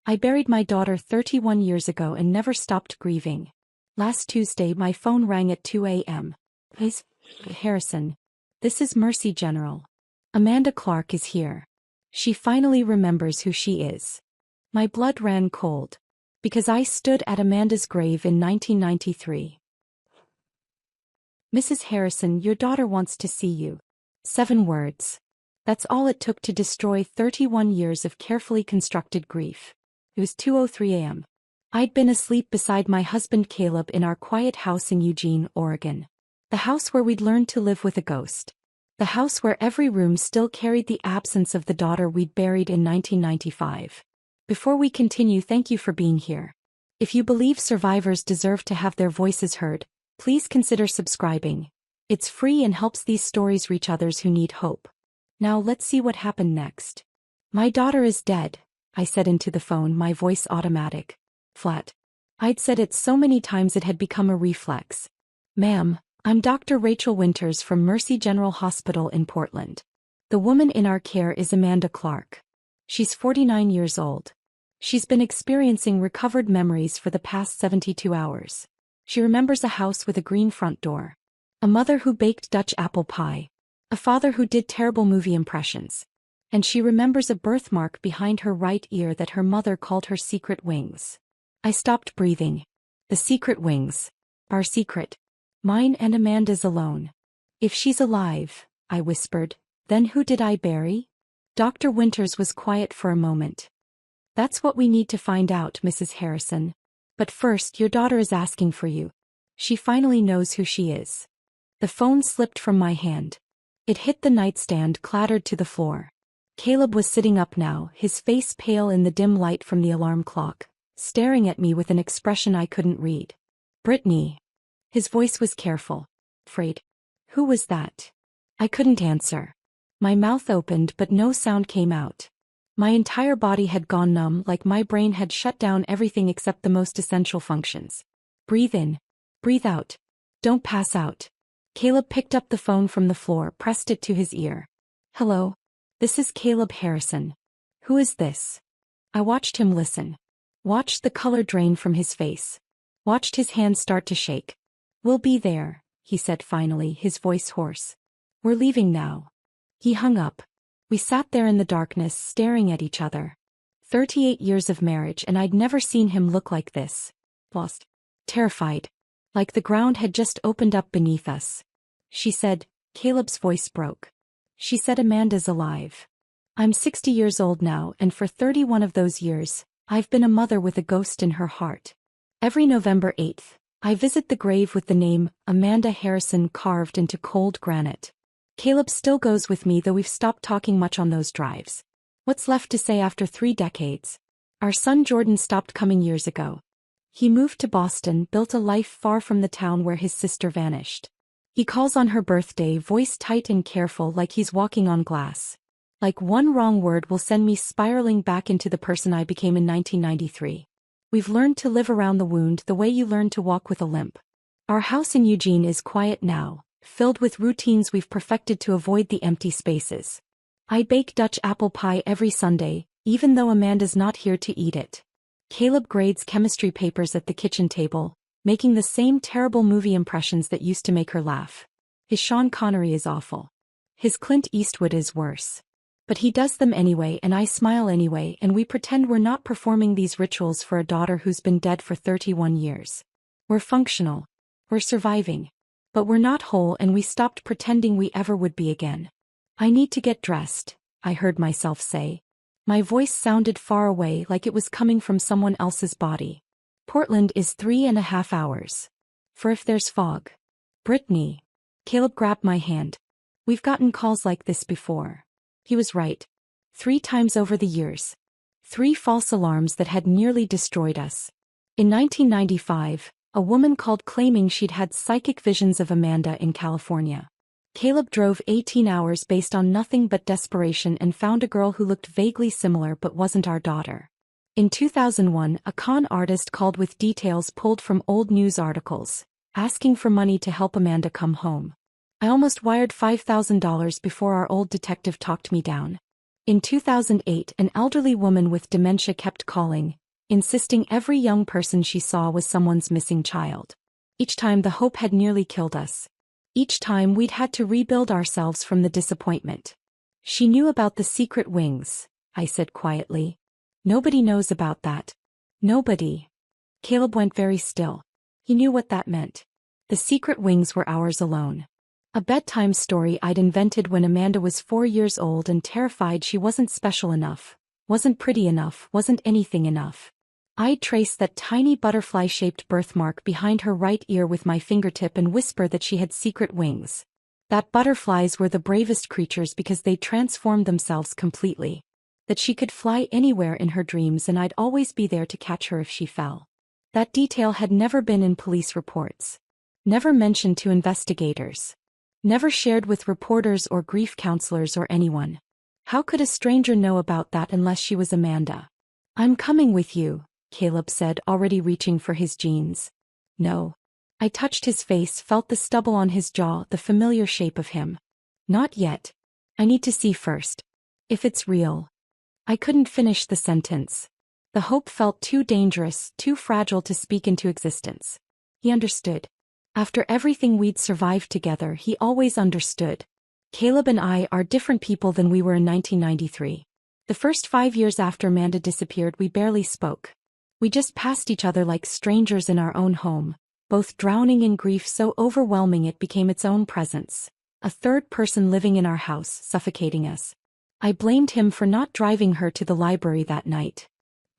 I buried my daughter 31 years ago and never stopped grieving. Last Tuesday my phone rang at 2 a.m. Miss Harrison. This is Mercy General. Amanda Clark is here. She finally remembers who she is. My blood ran cold. Because I stood at Amanda's grave in 1993. Mrs. Harrison, your daughter wants to see you. 7 words. That's all it took to destroy 31 years of carefully constructed grief. It was 2:03 a.m. I'd been asleep beside my husband Caleb in our quiet house in Eugene, Oregon. The house where we'd learned to live with a ghost. The house where every room still carried the absence of the daughter we'd buried in 1995. Before we continue, thank you for being here. If you believe survivors deserve to have their voices heard, please consider subscribing. It's free and helps these stories reach others who need hope. Now let's see what happened next. My daughter is dead, I said into the phone, my voice automatic. Flat. I'd said it so many times it had become a reflex. Ma'am, I'm Dr. Rachel Winters from Mercy General Hospital in Portland. The woman in our care is Amanda Clark. She's 49 years old. She's been experiencing recovered memories for the past 72 hours. She remembers a house with a green front door. A mother who baked Dutch apple pie. A father who did terrible movie impressions. And she remembers a birthmark behind her right ear that her mother called her secret wings. I stopped breathing. The secret wings. Our secret. Mine and Amanda's alone. If she's alive, I whispered, then who did I bury? Dr. Winters was quiet for a moment. That's what we need to find out, Mrs. Harrison. But first, your daughter is asking for you. She finally knows who she is. The phone slipped from my hand. It hit the nightstand, clattered to the floor. Caleb was sitting up now, his face pale in the dim light from the alarm clock, staring at me with an expression I couldn't read. Brittany. His voice was careful. Afraid. Who was that? I couldn't answer. My mouth opened but no sound came out. My entire body had gone numb, like my brain had shut down everything except the most essential functions. Breathe in. Breathe out. Don't pass out. Caleb picked up the phone from the floor, pressed it to his ear. Hello. This is Caleb Harrison. Who is this? I watched him listen. Watched the color drain from his face. Watched his hands start to shake. We'll be there, he said finally, his voice hoarse. We're leaving now. He hung up. We sat there in the darkness, staring at each other. 38 years of marriage and I'd never seen him look like this. Lost. Terrified. Like the ground had just opened up beneath us. She said, Caleb's voice broke. She said Amanda's alive. I'm 60 years old now and for 31 of those years, I've been a mother with a ghost in her heart. Every November 8th, I visit the grave with the name Amanda Harrison carved into cold granite. Caleb still goes with me, though we've stopped talking much on those drives. What's left to say after 3 decades? Our son Jordan stopped coming years ago. He moved to Boston, built a life far from the town where his sister vanished. He calls on her birthday, voice tight and careful, like he's walking on glass. Like one wrong word will send me spiraling back into the person I became in 1993. We've learned to live around the wound the way you learn to walk with a limp. Our house in Eugene is quiet now, filled with routines we've perfected to avoid the empty spaces. I bake Dutch apple pie every Sunday, even though Amanda's not here to eat it. Caleb grades chemistry papers at the kitchen table, making the same terrible movie impressions that used to make her laugh. His Sean Connery is awful. His Clint Eastwood is worse. But he does them anyway and I smile anyway, and we pretend we're not performing these rituals for a daughter who's been dead for 31 years. We're functional. We're surviving. But we're not whole, and we stopped pretending we ever would be again. I need to get dressed, I heard myself say. My voice sounded far away, like it was coming from someone else's body. Portland is 3.5 hours. For if there's fog. Brittany. Caleb grabbed my hand. We've gotten calls like this before. He was right. 3 times over the years. 3 false alarms that had nearly destroyed us. In 1995, a woman called claiming she'd had psychic visions of Amanda in California. Caleb drove 18 hours based on nothing but desperation and found a girl who looked vaguely similar but wasn't our daughter. In 2001, a con artist called with details pulled from old news articles, asking for money to help Amanda come home. I almost wired $5,000 before our old detective talked me down. In 2008, an elderly woman with dementia kept calling, insisting every young person she saw was someone's missing child. Each time the hope had nearly killed us. Each time we'd had to rebuild ourselves from the disappointment. She knew about the secret wings, I said quietly. Nobody knows about that. Nobody. Caleb went very still. He knew what that meant. The secret wings were ours alone. A bedtime story I'd invented when Amanda was 4 years old and terrified she wasn't special enough, wasn't pretty enough, wasn't anything enough. I'd trace that tiny butterfly-shaped birthmark behind her right ear with my fingertip and whisper that she had secret wings. That butterflies were the bravest creatures because they transformed themselves completely. That she could fly anywhere in her dreams and I'd always be there to catch her if she fell. That detail had never been in police reports. Never mentioned to investigators. Never shared with reporters or grief counselors or anyone. How could a stranger know about that unless she was Amanda? "I'm coming with you," Caleb said, already reaching for his jeans. "No." I touched his face, felt the stubble on his jaw, the familiar shape of him. "Not yet. I need to see first. If it's real." I couldn't finish the sentence. The hope felt too dangerous, too fragile to speak into existence. He understood. After everything we'd survived together, he always understood. Caleb and I are different people than we were in 1993. The first 5 years after Amanda disappeared, we barely spoke. We just passed each other like strangers in our own home, both drowning in grief so overwhelming it became its own presence. A third person living in our house, suffocating us. I blamed him for not driving her to the library that night.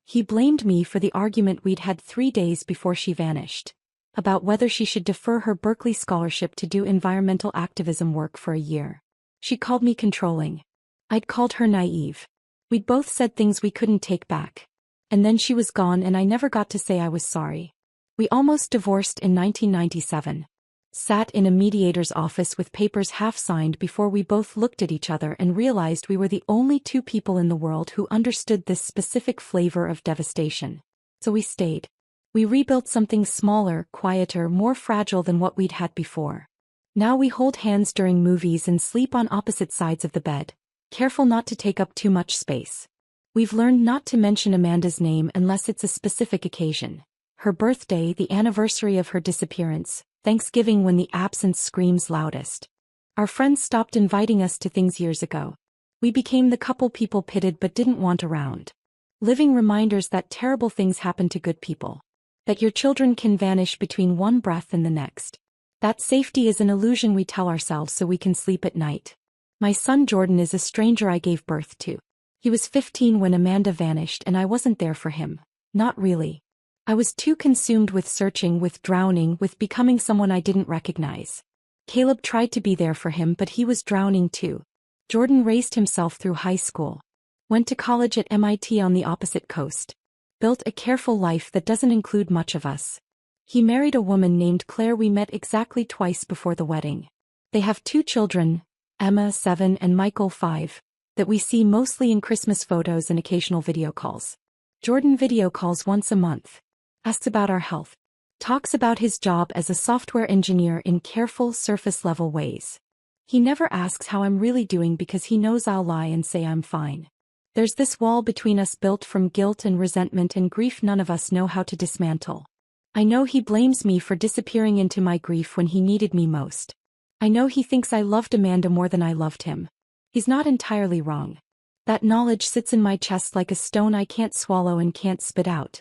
He blamed me for the argument we'd had 3 days before she vanished. About whether she should defer her Berkeley scholarship to do environmental activism work for a year. She called me controlling. I'd called her naive. We'd both said things we couldn't take back. And then she was gone and I never got to say I was sorry. We almost divorced in 1997. Sat in a mediator's office with papers half signed before we both looked at each other and realized we were the only two people in the world who understood this specific flavor of devastation. So we stayed. We rebuilt something smaller, quieter, more fragile than what we'd had before. Now we hold hands during movies and sleep on opposite sides of the bed, careful not to take up too much space. We've learned not to mention Amanda's name unless it's a specific occasion. Her birthday, the anniversary of her disappearance, Thanksgiving when the absence screams loudest. Our friends stopped inviting us to things years ago. We became the couple people pitied but didn't want around. Living reminders that terrible things happen to good people. That your children can vanish between one breath and the next. That safety is an illusion we tell ourselves so we can sleep at night. My son Jordan is a stranger I gave birth to. He was 15 when Amanda vanished and I wasn't there for him. Not really. I was too consumed with searching, with drowning, with becoming someone I didn't recognize. Caleb tried to be there for him but he was drowning too. Jordan raised himself through high school. Went to college at MIT on the opposite coast. Built a careful life that doesn't include much of us. He married a woman named Claire we met exactly twice before the wedding. They have 2 children, Emma 7 and Michael 5, that we see mostly in Christmas photos and occasional video calls. Jordan video calls once a month. Asks about our health. Talks about his job as a software engineer in careful surface-level ways. He never asks how I'm really doing because he knows I'll lie and say I'm fine. There's this wall between us built from guilt and resentment and grief none of us know how to dismantle. I know he blames me for disappearing into my grief when he needed me most. I know he thinks I loved Amanda more than I loved him. He's not entirely wrong. That knowledge sits in my chest like a stone I can't swallow and can't spit out.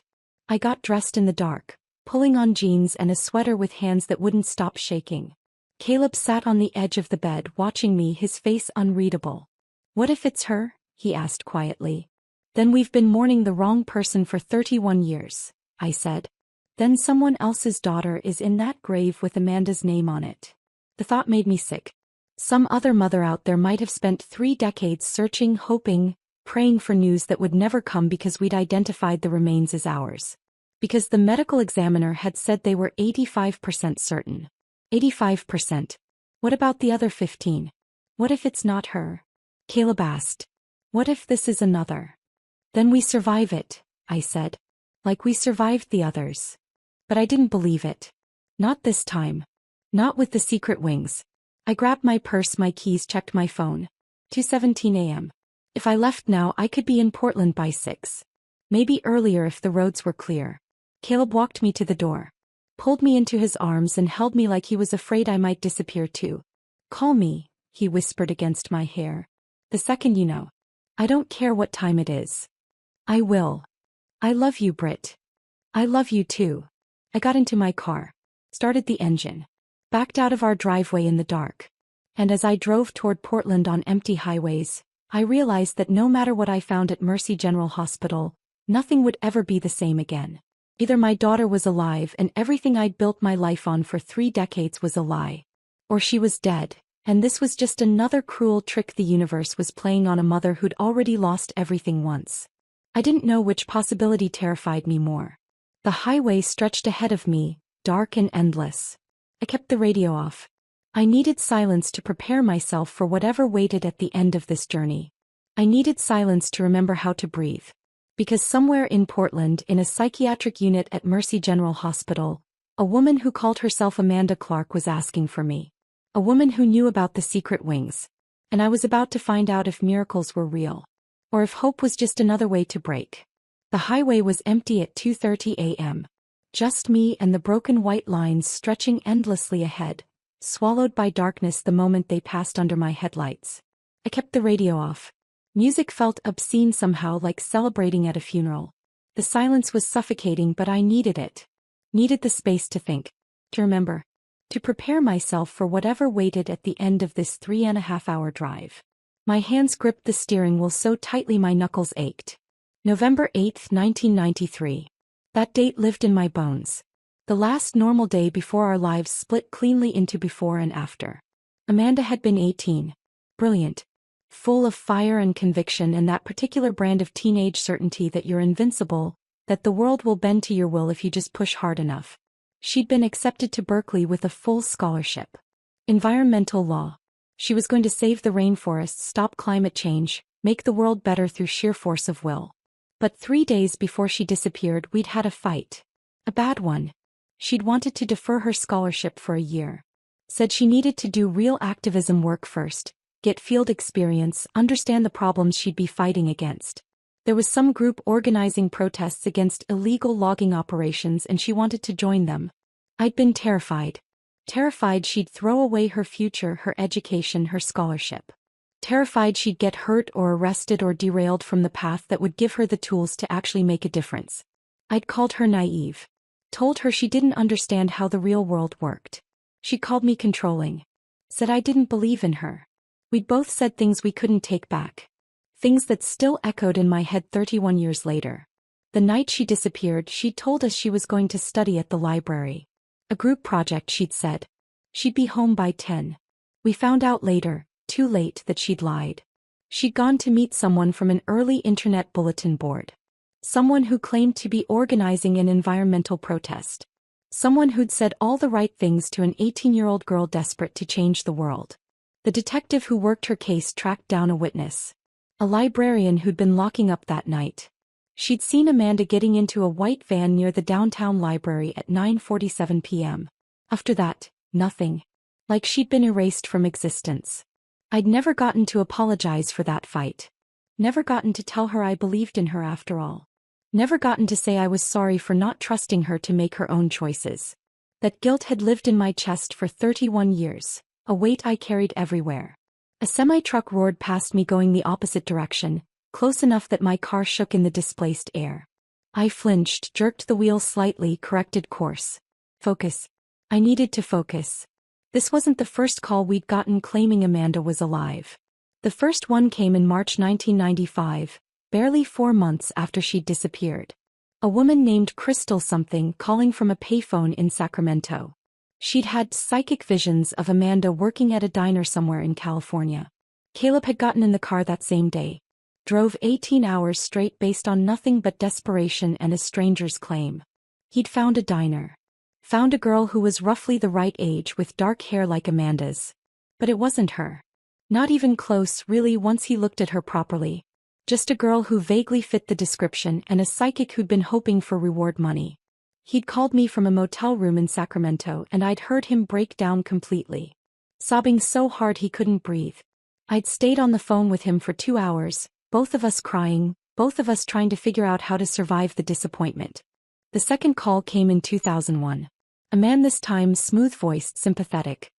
I got dressed in the dark, pulling on jeans and a sweater with hands that wouldn't stop shaking. Caleb sat on the edge of the bed watching me, his face unreadable. "What if it's her?" he asked quietly. "Then we've been mourning the wrong person for 31 years, I said. Then someone else's daughter is in that grave with Amanda's name on it. The thought made me sick. Some other mother out there might have spent 3 decades searching, hoping, praying for news that would never come because we'd identified the remains as ours. Because the medical examiner had said they were 85% certain. 85%. What about the other 15? What if it's not her?" Caleb asked. "What if this is another?" "Then we survive it," I said. "Like we survived the others." But I didn't believe it. Not this time. Not with the secret wings. I grabbed my purse, my keys, checked my phone. 2:17 a.m. If I left now, I could be in Portland by 6. Maybe earlier if the roads were clear. Caleb walked me to the door, pulled me into his arms and held me like he was afraid I might disappear too. Call me, he whispered against my hair. The second you know. I don't care what time it is. I will. I love you, Britt. I love you too. I got into my car, started the engine, backed out of our driveway in the dark. And as I drove toward Portland on empty highways, I realized that no matter what I found at Mercy General Hospital, nothing would ever be the same again. Either my daughter was alive and everything I'd built my life on for 3 decades was a lie, or she was dead, and this was just another cruel trick the universe was playing on a mother who'd already lost everything once. I didn't know which possibility terrified me more. The highway stretched ahead of me, dark and endless. I kept the radio off. I needed silence to prepare myself for whatever waited at the end of this journey. I needed silence to remember how to breathe. Because somewhere in Portland, in a psychiatric unit at Mercy General Hospital, a woman who called herself Amanda Clark was asking for me. A woman who knew about the secret wings. And I was about to find out if miracles were real. Or if hope was just another way to break. The highway was empty at 2:30 a.m. Just me and the broken white lines stretching endlessly ahead, swallowed by darkness the moment they passed under my headlights. I kept the radio off. Music felt obscene somehow, like celebrating at a funeral. The silence was suffocating, but I needed it. Needed the space to think, to remember, to prepare myself for whatever waited at the end of this 3.5-hour drive. My hands gripped the steering wheel so tightly my knuckles ached. November 8, 1993. That date lived in my bones. The last normal day before our lives split cleanly into before and after. Amanda had been 18. Brilliant. Full of fire and conviction and that particular brand of teenage certainty that you're invincible, that the world will bend to your will if you just push hard enough. She'd been accepted to Berkeley with a full scholarship. Environmental law. She was going to save the rainforests, stop climate change, make the world better through sheer force of will. But 3 days before she disappeared, we'd had a fight. A bad one. She'd wanted to defer her scholarship for a year. Said she needed to do real activism work first, get field experience, understand the problems she'd be fighting against. There was some group organizing protests against illegal logging operations and she wanted to join them. I'd been terrified. Terrified she'd throw away her future, her education, her scholarship. Terrified she'd get hurt or arrested or derailed from the path that would give her the tools to actually make a difference. I'd called her naive. Told her she didn't understand how the real world worked. She called me controlling. Said I didn't believe in her. We'd both said things we couldn't take back. Things that still echoed in my head 31 years later. The night she disappeared, she'd told us she was going to study at the library. A group project, she'd said. She'd be home by 10. We found out later, too late, that she'd lied. She'd gone to meet someone from an early internet bulletin board. Someone who claimed to be organizing an environmental protest. Someone who'd said all the right things to an 18-year-old girl desperate to change the world. The detective who worked her case tracked down a witness. A librarian who'd been locking up that night. She'd seen Amanda getting into a white van near the downtown library at 9:47 p.m. After that, nothing. Like she'd been erased from existence. I'd never gotten to apologize for that fight. Never gotten to tell her I believed in her after all. Never gotten to say I was sorry for not trusting her to make her own choices. That guilt had lived in my chest for 31 years, a weight I carried everywhere. A semi-truck roared past me going the opposite direction, close enough that my car shook in the displaced air. I flinched, jerked the wheel slightly, corrected course. Focus. I needed to focus. This wasn't the first call we'd gotten claiming Amanda was alive. The first one came in March 1995, barely 4 months after she'd disappeared. A woman named Crystal something calling from a payphone in Sacramento. She'd had psychic visions of Amanda working at a diner somewhere in California. Caleb had gotten in the car that same day. Drove 18 hours straight based on nothing but desperation and a stranger's claim. He'd found a diner. Found a girl who was roughly the right age with dark hair like Amanda's. But it wasn't her. Not even close, really, once he looked at her properly. Just a girl who vaguely fit the description and a psychic who'd been hoping for reward money. He'd called me from a motel room in Sacramento and I'd heard him break down completely. Sobbing so hard he couldn't breathe. I'd stayed on the phone with him for 2 hours, both of us crying, both of us trying to figure out how to survive the disappointment. The second call came in 2001. A man, this time smooth-voiced, sympathetic.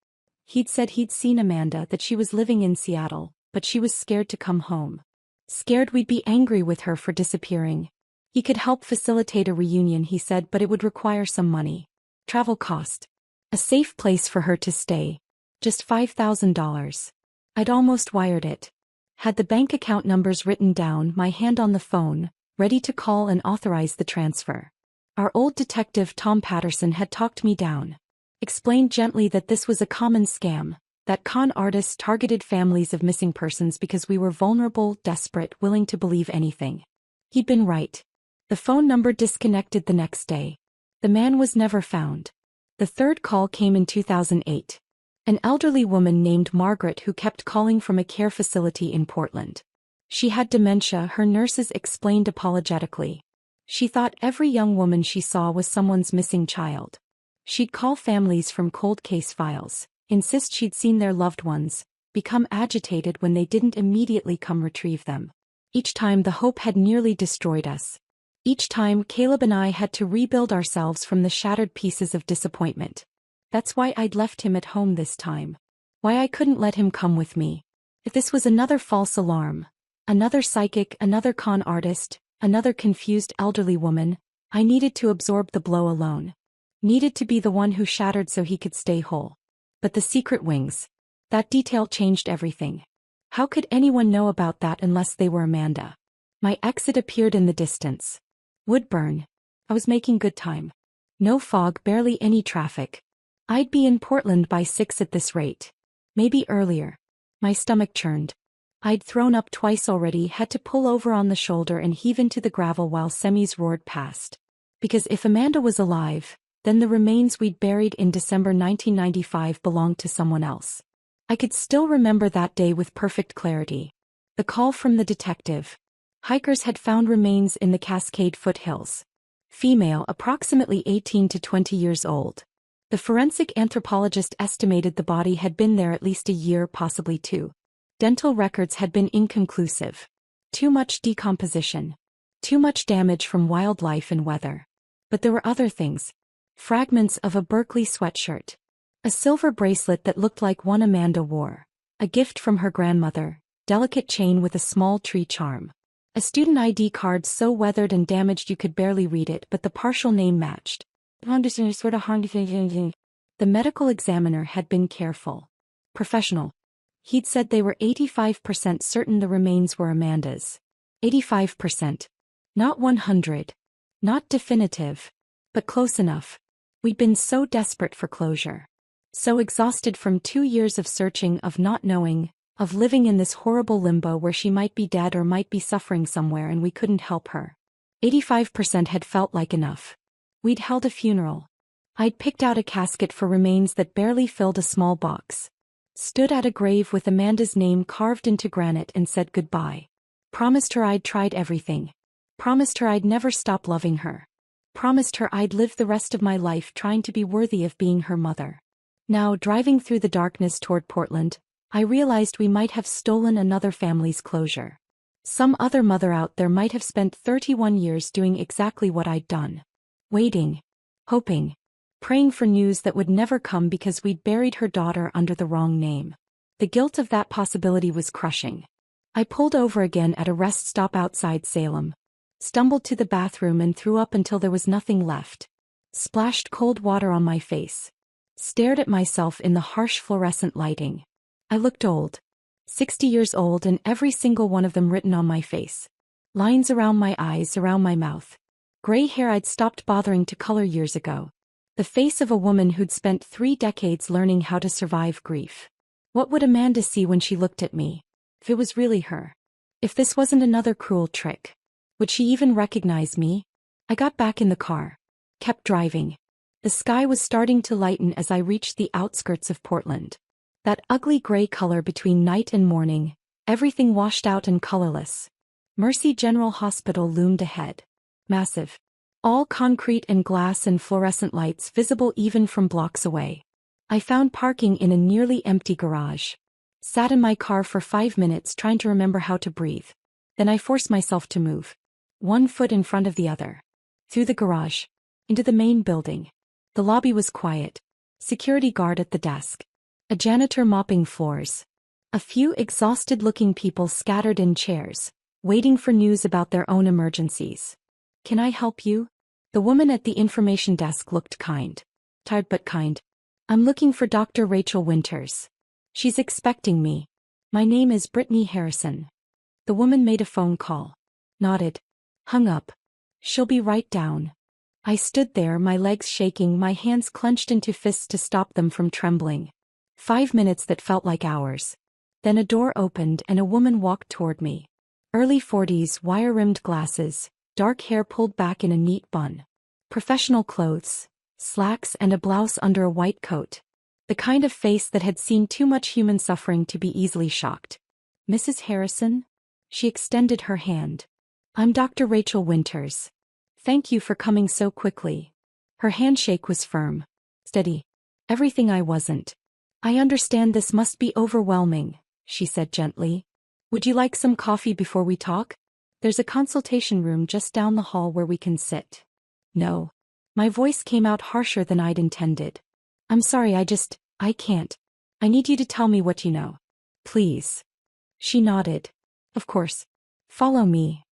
He'd said he'd seen Amanda, that she was living in Seattle, but she was scared to come home. Scared we'd be angry with her for disappearing. He could help facilitate a reunion, he said, but it would require some money. Travel cost. A safe place for her to stay. Just $5,000. I'd almost wired it. Had the bank account numbers written down, my hand on the phone, ready to call and authorize the transfer. Our old detective Tom Patterson had talked me down. Explained gently that this was a common scam, that con artists targeted families of missing persons because we were vulnerable, desperate, willing to believe anything. He'd been right. The phone number disconnected the next day. The man was never found. The third call came in 2008. An elderly woman named Margaret who kept calling from a care facility in Portland. She had dementia, her nurses explained apologetically. She thought every young woman she saw was someone's missing child. She'd call families from cold case files, insist she'd seen their loved ones, become agitated when they didn't immediately come retrieve them. Each time the hope had nearly destroyed us. Each time Caleb and I had to rebuild ourselves from the shattered pieces of disappointment. That's why I'd left him at home this time. Why I couldn't let him come with me. If this was another false alarm, another psychic, another con artist, another confused elderly woman, I needed to absorb the blow alone. Needed to be the one who shattered so he could stay whole. But the secret wings. That detail changed everything. How could anyone know about that unless they were Amanda? My exit appeared in the distance. Woodburn. I was making good time. No fog, barely any traffic. I'd be in Portland by 6 at this rate. Maybe earlier. My stomach churned. I'd thrown up twice already, had to pull over on the shoulder and heave into the gravel while semis roared past. Because if Amanda was alive, then the remains we'd buried in December 1995 belonged to someone else. I could still remember that day with perfect clarity. The call from the detective. Hikers had found remains in the Cascade foothills. Female, approximately 18 to 20 years old. The forensic anthropologist estimated the body had been there at least a year, possibly 2. Dental records had been inconclusive. Too much decomposition. Too much damage from wildlife and weather. But there were other things. Fragments of a Berkeley sweatshirt. A silver bracelet that looked like one Amanda wore. A gift from her grandmother. Delicate chain with a small tree charm. A student ID card so weathered and damaged you could barely read it, but the partial name matched. The medical examiner had been careful. Professional. He'd said they were 85% certain the remains were Amanda's. 85%. Not 100. Not definitive. But close enough. We'd been so desperate for closure. So exhausted from 2 years of searching, of not knowing, of living in this horrible limbo where she might be dead or might be suffering somewhere and we couldn't help her. 85% had felt like enough. We'd held a funeral. I'd picked out a casket for remains that barely filled a small box. Stood at a grave with Amanda's name carved into granite and said goodbye. Promised her I'd tried everything. Promised her I'd never stop loving her. Promised her I'd live the rest of my life trying to be worthy of being her mother. Now, driving through the darkness toward Portland, I realized we might have stolen another family's closure. Some other mother out there might have spent 31 years doing exactly what I'd done. Waiting. Hoping. Praying for news that would never come because we'd buried her daughter under the wrong name. The guilt of that possibility was crushing. I pulled over again at a rest stop outside Salem. Stumbled to the bathroom and threw up until there was nothing left. Splashed cold water on my face. Stared at myself in the harsh fluorescent lighting. I looked old. 60 years old, and every single one of them written on my face. Lines around my eyes, around my mouth. Gray hair I'd stopped bothering to color years ago. The face of a woman who'd spent 3 decades learning how to survive grief. What would Amanda see when she looked at me? If it was really her. If this wasn't another cruel trick. Would she even recognize me? I got back in the car. Kept driving. The sky was starting to lighten as I reached the outskirts of Portland. That ugly gray color between night and morning, everything washed out and colorless. Mercy General Hospital loomed ahead. Massive. All concrete and glass and fluorescent lights visible even from blocks away. I found parking in a nearly empty garage. Sat in my car for 5 minutes trying to remember how to breathe. Then I forced myself to move. One foot in front of the other. Through the garage. Into the main building. The lobby was quiet. Security guard at the desk. A janitor mopping floors. A few exhausted-looking people scattered in chairs, waiting for news about their own emergencies. "Can I help you?" The woman at the information desk looked kind. Tired but kind. "I'm looking for Dr. Rachel Winters. She's expecting me. My name is Brittany Harrison." The woman made a phone call. Nodded. Hung up. "She'll be right down." I stood there, my legs shaking, my hands clenched into fists to stop them from trembling. 5 minutes that felt like hours. Then a door opened and a woman walked toward me. Early 40s, wire-rimmed glasses, dark hair pulled back in a neat bun. Professional clothes, slacks and a blouse under a white coat. The kind of face that had seen too much human suffering to be easily shocked. "Mrs. Harrison?" She extended her hand. "I'm Dr. Rachel Winters. Thank you for coming so quickly." Her handshake was firm. Steady. Everything I wasn't. "I understand this must be overwhelming," she said gently. "Would you like some coffee before we talk? There's a consultation room just down the hall where we can sit." "No." My voice came out harsher than I'd intended. "I'm sorry, I can't. I need you to tell me what you know. Please." She nodded. "Of course. Follow me."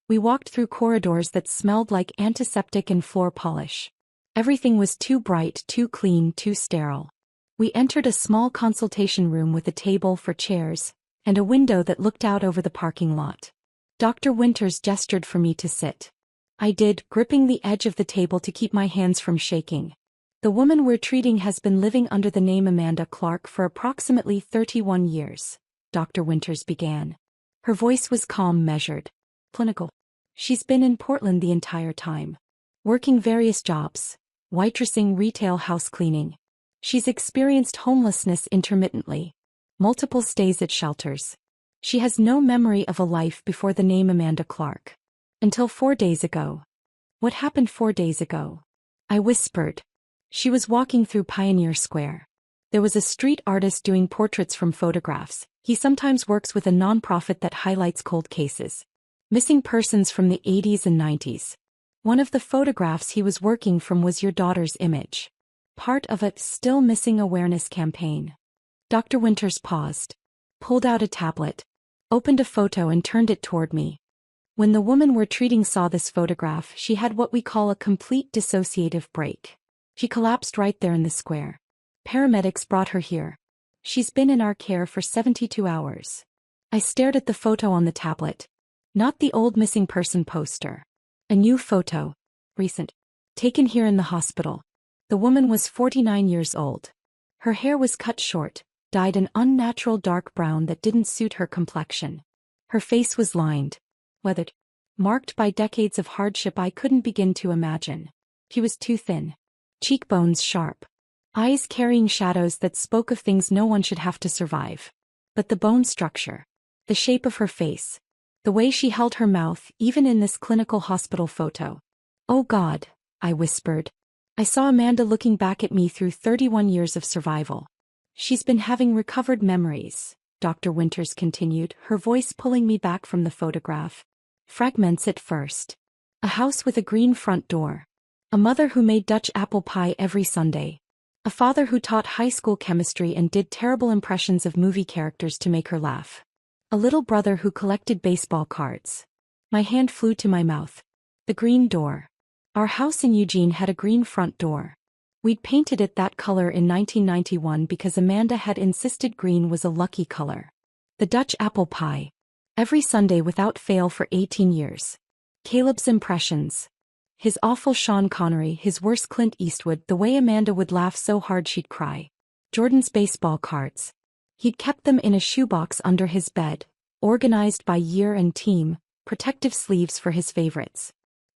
We walked through corridors that smelled like antiseptic and floor polish. Everything was too bright, too clean, too sterile. We entered a small consultation room with a table for chairs, and a window that looked out over the parking lot. Dr. Winters gestured for me to sit. I did, gripping the edge of the table to keep my hands from shaking. "The woman we're treating has been living under the name Amanda Clark for approximately 31 years, Dr. Winters began. Her voice was calm, measured. Clinical. She's been in Portland the entire time. Working various jobs. Waitressing, retail, house cleaning. She's experienced homelessness intermittently. Multiple stays at shelters. She has no memory of a life before the name Amanda Clark. Until 4 days ago." "What happened 4 days ago?" I whispered. "She was walking through Pioneer Square. There was a street artist doing portraits from photographs. He sometimes works with a nonprofit that highlights cold cases. Missing persons from the 80s and 90s. One of the photographs he was working from was your daughter's image. Part of a Still Missing Awareness campaign." Dr. Winters paused. Pulled out a tablet. Opened a photo and turned it toward me. "When the woman we're treating saw this photograph, she had what we call a complete dissociative break. She collapsed right there in the square. Paramedics brought her here. She's been in our care for 72 hours. I stared at the photo on the tablet. Not the old missing person poster. A new photo. Recent. Taken here in the hospital. The woman was 49 years old. Her hair was cut short, dyed an unnatural dark brown that didn't suit her complexion. Her face was lined. Weathered. Marked by decades of hardship I couldn't begin to imagine. She was too thin. Cheekbones sharp. Eyes carrying shadows that spoke of things no one should have to survive. But the bone structure. The shape of her face. The way she held her mouth, even in this clinical hospital photo. "Oh God," I whispered. I saw Amanda looking back at me through 31 years of survival. "She's been having recovered memories," Dr. Winters continued, her voice pulling me back from the photograph. "Fragments at first. A house with a green front door. A mother who made Dutch apple pie every Sunday. A father who taught high school chemistry and did terrible impressions of movie characters to make her laugh. A little brother who collected baseball cards." My hand flew to my mouth. The green door. Our house in Eugene had a green front door. We'd painted it that color in 1991 because Amanda had insisted green was a lucky color. The Dutch apple pie. Every Sunday without fail for 18 years. Caleb's impressions. His awful Sean Connery, his worst Clint Eastwood, the way Amanda would laugh so hard she'd cry. Jordan's baseball cards. He'd kept them in a shoebox under his bed, organized by year and team, protective sleeves for his favorites.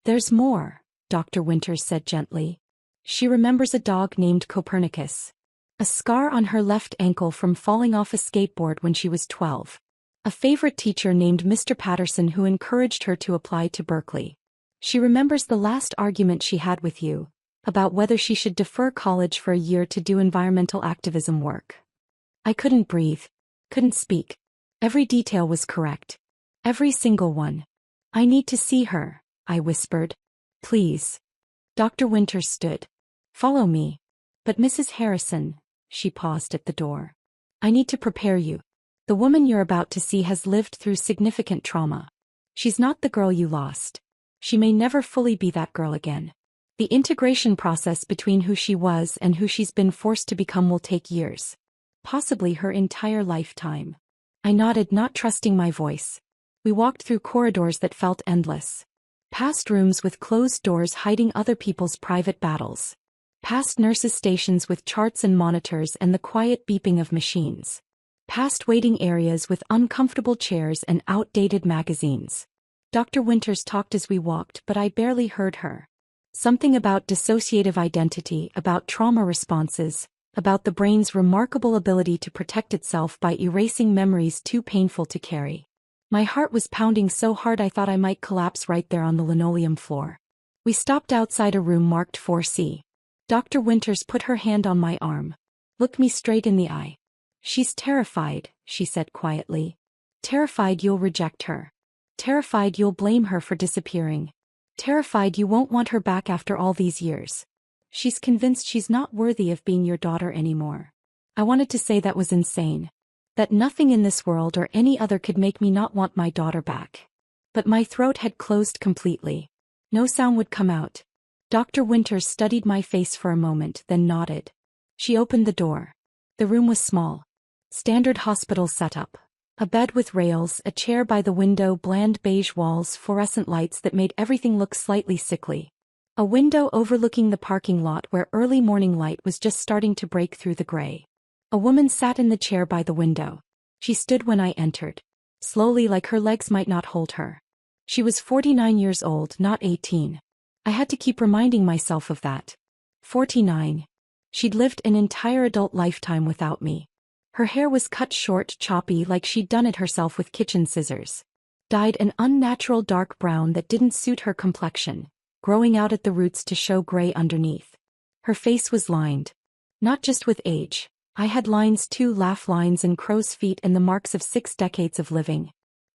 "There's more," Dr. Winters said gently. "She remembers a dog named Copernicus. A scar on her left ankle from falling off a skateboard when she was 12. A favorite teacher named Mr. Patterson who encouraged her to apply to Berkeley. She remembers the last argument she had with you, about whether she should defer college for a year to do environmental activism work." I couldn't breathe. Couldn't speak. Every detail was correct. Every single one. I need to see her, I whispered. Please. Dr. Winters stood. Follow me. But Mrs. Harrison, she paused at the door. I need to prepare you. The woman you're about to see has lived through significant trauma. She's not the girl you lost. She may never fully be that girl again. The integration process between who she was and who she's been forced to become will take years. Possibly her entire lifetime. I nodded, not trusting my voice. We walked through corridors that felt endless. Past rooms with closed doors hiding other people's private battles. Past nurses' stations with charts and monitors and the quiet beeping of machines. Past waiting areas with uncomfortable chairs and outdated magazines. Dr. Winters talked as we walked, but I barely heard her. Something about dissociative identity, about trauma responses, about the brain's remarkable ability to protect itself by erasing memories too painful to carry. My heart was pounding so hard I thought I might collapse right there on the linoleum floor. We stopped outside a room marked 4C. Dr. Winters put her hand on my arm. Look me straight in the eye. She's terrified, she said quietly. Terrified you'll reject her. Terrified you'll blame her for disappearing. Terrified you won't want her back after all these years. She's convinced she's not worthy of being your daughter anymore. I wanted to say that was insane. That nothing in this world or any other could make me not want my daughter back. But my throat had closed completely. No sound would come out. Dr. Winters studied my face for a moment, then nodded. She opened the door. The room was small. Standard hospital setup. A bed with rails, a chair by the window, bland beige walls, fluorescent lights that made everything look slightly sickly. A window overlooking the parking lot where early morning light was just starting to break through the gray. A woman sat in the chair by the window. She stood when I entered. Slowly, like her legs might not hold her. She was 49 years old, not 18. I had to keep reminding myself of that. 49. She'd lived an entire adult lifetime without me. Her hair was cut short, choppy, like she'd done it herself with kitchen scissors. Dyed an unnatural dark brown that didn't suit her complexion, growing out at the roots to show gray underneath. Her face was lined. Not just with age. I had lines too, laugh lines and crow's feet and the marks of 6 decades of living.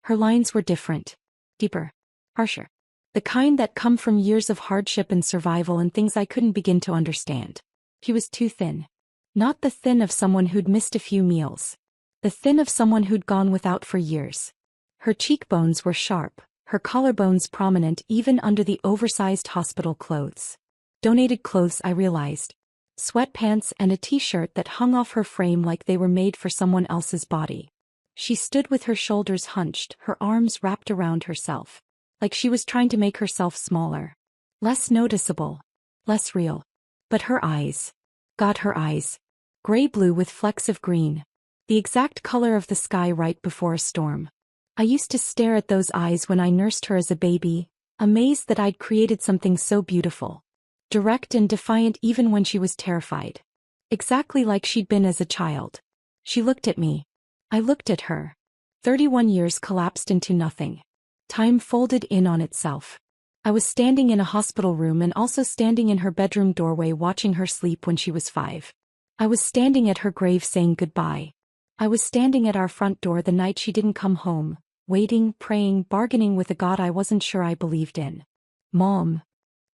Her lines were different. Deeper. Harsher. The kind that come from years of hardship and survival and things I couldn't begin to understand. She was too thin. Not the thin of someone who'd missed a few meals. The thin of someone who'd gone without for years. Her cheekbones were sharp, her collarbones prominent even under the oversized hospital clothes. Donated clothes, I realized. Sweatpants and a t-shirt that hung off her frame like they were made for someone else's body. She stood with her shoulders hunched, her arms wrapped around herself. Like she was trying to make herself smaller. Less noticeable. Less real. But her eyes. God, her eyes. Gray-blue with flecks of green. The exact color of the sky right before a storm. I used to stare at those eyes when I nursed her as a baby, amazed that I'd created something so beautiful. Direct and defiant even when she was terrified. Exactly like she'd been as a child. She looked at me. I looked at her. 31 years collapsed into nothing. Time folded in on itself. I was standing in a hospital room and also standing in her bedroom doorway watching her sleep when she was 5. I was standing at her grave saying goodbye. I was standing at our front door the night she didn't come home, waiting, praying, bargaining with a God I wasn't sure I believed in. Mom.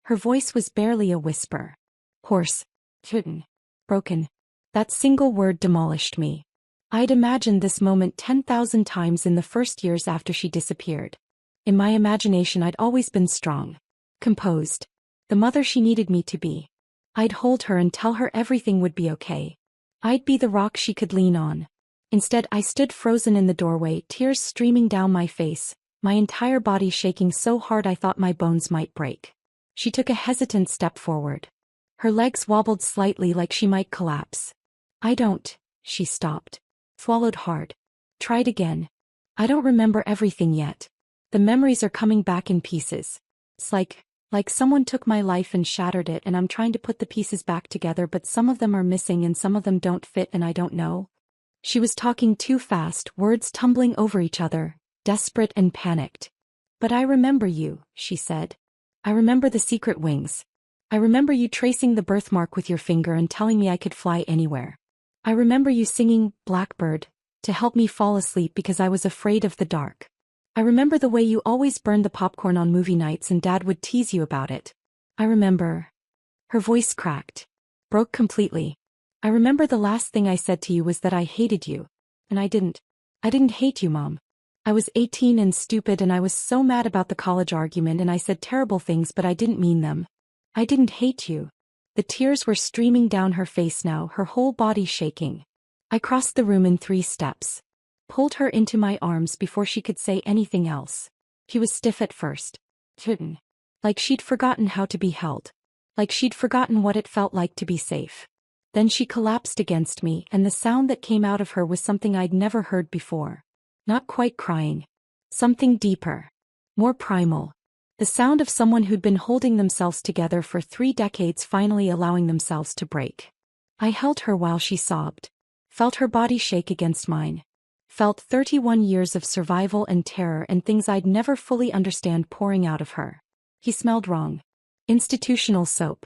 Her voice was barely a whisper. Hoarse. Kitten. Broken. That single word demolished me. I'd imagined this moment 10,000 times in the first years after she disappeared. In my imagination I'd always been strong. Composed. The mother she needed me to be. I'd hold her and tell her everything would be okay. I'd be the rock she could lean on. Instead I stood frozen in the doorway, tears streaming down my face, my entire body shaking so hard I thought my bones might break. She took a hesitant step forward. Her legs wobbled slightly like she might collapse. She stopped. Swallowed hard. Tried again. I don't remember everything yet. The memories are coming back in pieces. It's like someone took my life and shattered it and I'm trying to put the pieces back together but some of them are missing and some of them don't fit and I don't know. She was talking too fast, words tumbling over each other, desperate and panicked. But I remember you, she said. I remember the secret wings. I remember you tracing the birthmark with your finger and telling me I could fly anywhere. I remember you singing Blackbird to help me fall asleep because I was afraid of the dark. I remember the way you always burned the popcorn on movie nights and Dad would tease you about it. I remember. Her voice cracked. Broke completely. I remember the last thing I said to you was that I hated you. And I didn't. I didn't hate you, Mom. I was 18 and stupid and I was so mad about the college argument and I said terrible things but I didn't mean them. I didn't hate you. The tears were streaming down her face now, her whole body shaking. I crossed the room in 3 steps. Pulled her into my arms before she could say anything else. She was stiff at first. Like she'd forgotten how to be held. Like she'd forgotten what it felt like to be safe. Then she collapsed against me and the sound that came out of her was something I'd never heard before. Not quite crying. Something deeper. More primal. The sound of someone who'd been holding themselves together for 3 decades finally allowing themselves to break. I held her while she sobbed. Felt her body shake against mine. Felt 31 years of survival and terror and things I'd never fully understand pouring out of her. He smelled wrong. Institutional soap.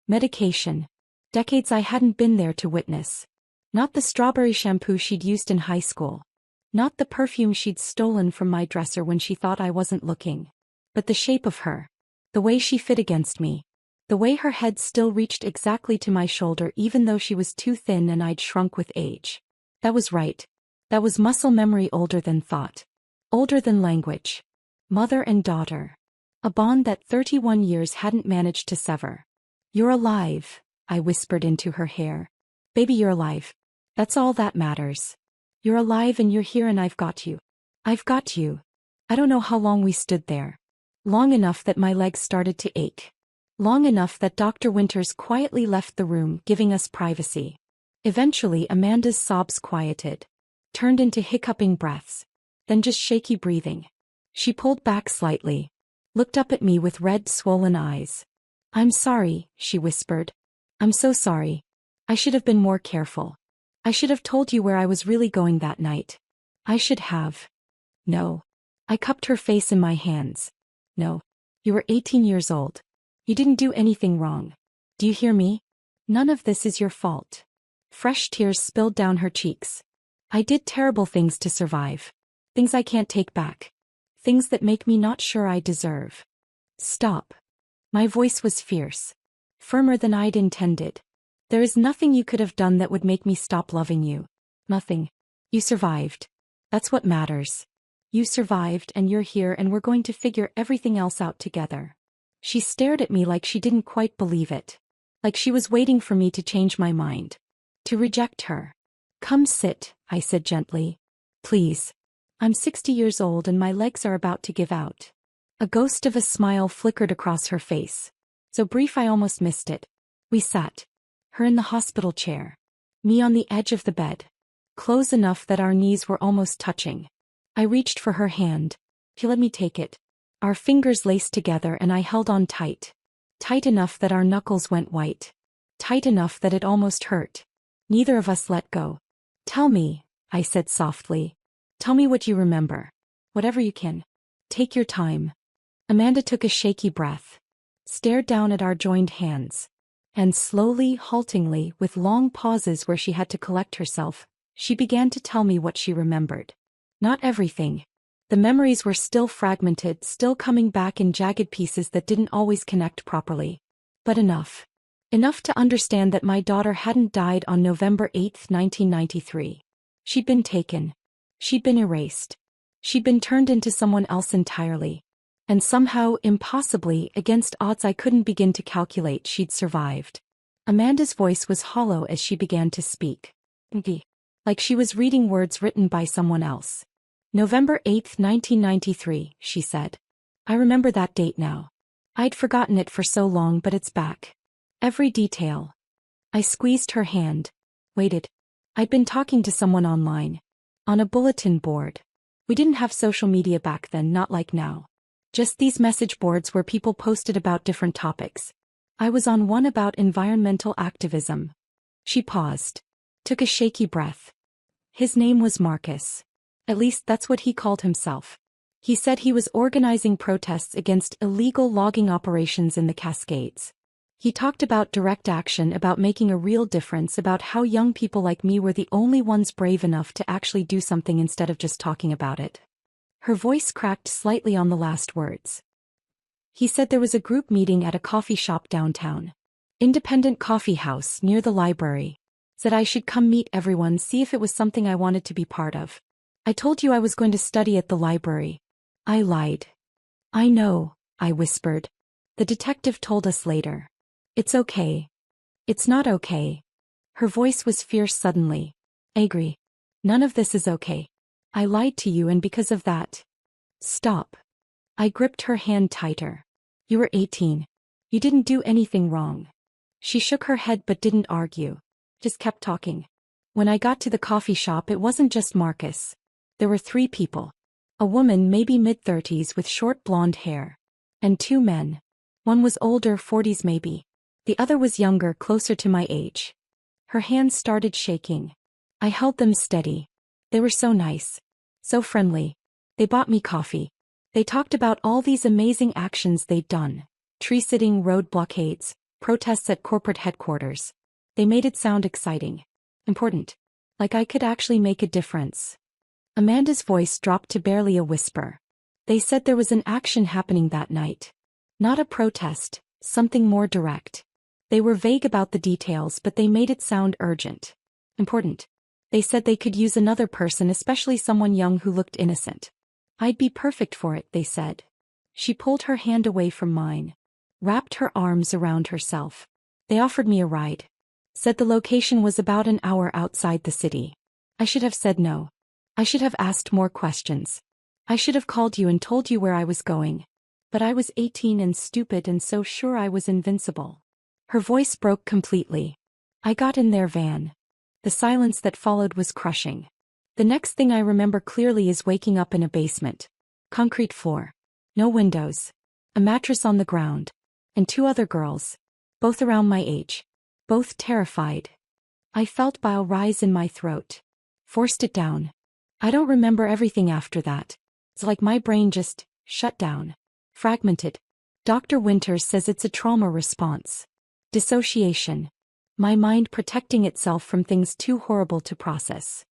Medication. Decades I hadn't been there to witness. Not the strawberry shampoo she'd used in high school. Not the perfume she'd stolen from my dresser when she thought I wasn't looking. But the shape of her. The way she fit against me. The way her head still reached exactly to my shoulder even though she was too thin and I'd shrunk with age. That was right. That was muscle memory older than thought. Older than language. Mother and daughter. A bond that 31 years hadn't managed to sever. You're alive, I whispered into her hair. Baby, you're alive. That's all that matters. You're alive and you're here and I've got you. I've got you. I don't know how long we stood there. Long enough that my legs started to ache. Long enough that Dr. Winters quietly left the room, giving us privacy. Eventually Amanda's sobs quieted. Turned into hiccuping breaths. Then just shaky breathing. She pulled back slightly. Looked up at me with red, swollen eyes. I'm sorry, she whispered. I'm so sorry. I should have been more careful. I should have told you where I was really going that night. I should have. No. I cupped her face in my hands. No. You were 18 years old. You didn't do anything wrong. Do you hear me? None of this is your fault. Fresh tears spilled down her cheeks. I did terrible things to survive. Things I can't take back. Things that make me not sure I deserve. Stop. My voice was fierce. Firmer than I'd intended. There is nothing you could have done that would make me stop loving you. Nothing. You survived. That's what matters. You survived and you're here and we're going to figure everything else out together. She stared at me like she didn't quite believe it. Like she was waiting for me to change my mind. To reject her. Come sit, I said gently. Please. I'm 60 years old and my legs are about to give out. A ghost of a smile flickered across her face. So brief I almost missed it. We sat. Her in the hospital chair. Me on the edge of the bed. Close enough that our knees were almost touching. I reached for her hand. She let me take it. Our fingers laced together and I held on tight. Tight enough that our knuckles went white. Tight enough that it almost hurt. Neither of us let go. Tell me, I said softly. Tell me what you remember. Whatever you can. Take your time. Amanda took a shaky breath. Stared down at our joined hands. And slowly, haltingly, with long pauses where she had to collect herself, she began to tell me what she remembered. Not everything. The memories were still fragmented, still coming back in jagged pieces that didn't always connect properly. But enough. Enough to understand that my daughter hadn't died on November 8, 1993. She'd been taken. She'd been erased. She'd been turned into someone else entirely. And somehow, impossibly, against odds I couldn't begin to calculate, she'd survived. Amanda's voice was hollow as she began to speak. Like she was reading words written by someone else. November 8, 1993, she said. I remember that date now. I'd forgotten it for so long but it's back. Every detail. I squeezed her hand. Waited. I'd been talking to someone online. On a bulletin board. We didn't have social media back then, not like now. Just these message boards where people posted about different topics. I was on one about environmental activism. She paused. Took a shaky breath. His name was Marcus. At least that's what he called himself. He said he was organizing protests against illegal logging operations in the Cascades. He talked about direct action, about making a real difference, about how young people like me were the only ones brave enough to actually do something instead of just talking about it. Her voice cracked slightly on the last words. He said there was a group meeting at a coffee shop downtown. Independent coffee house near the library. Said I should come meet everyone, see if it was something I wanted to be part of. I told you I was going to study at the library. I lied. I know, I whispered. The detective told us later. It's okay. It's not okay. Her voice was fierce suddenly. I agree. None of this is okay. I lied to you and because of that. Stop. I gripped her hand tighter. You were 18. You didn't do anything wrong. She shook her head but didn't argue. Just kept talking. When I got to the coffee shop, it wasn't just Marcus. There were 3 people. A woman, maybe mid-30s with short blonde hair. And 2 men. One was older, 40s maybe. The other was younger, closer to my age. Her hands started shaking. I held them steady. They were so nice. So friendly. They bought me coffee. They talked about all these amazing actions they'd done. Tree-sitting, road blockades, protests at corporate headquarters. They made it sound exciting. Important. Like I could actually make a difference. Amanda's voice dropped to barely a whisper. They said there was an action happening that night. Not a protest, something more direct. They were vague about the details, but they made it sound urgent. Important. They said they could use another person, especially someone young who looked innocent. I'd be perfect for it, they said. She pulled her hand away from mine. Wrapped her arms around herself. They offered me a ride. Said the location was about an hour outside the city. I should have said no. I should have asked more questions. I should have called you and told you where I was going. But I was 18 and stupid and so sure I was invincible. Her voice broke completely. I got in their van. The silence that followed was crushing. The next thing I remember clearly is waking up in a basement. Concrete floor. No windows. A mattress on the ground. And 2 other girls. Both around my age. Both terrified. I felt bile rise in my throat. Forced it down. I don't remember everything after that. It's like my brain just shut down. Fragmented. Dr. Winters says it's a trauma response. Dissociation. My mind protecting itself from things too horrible to process.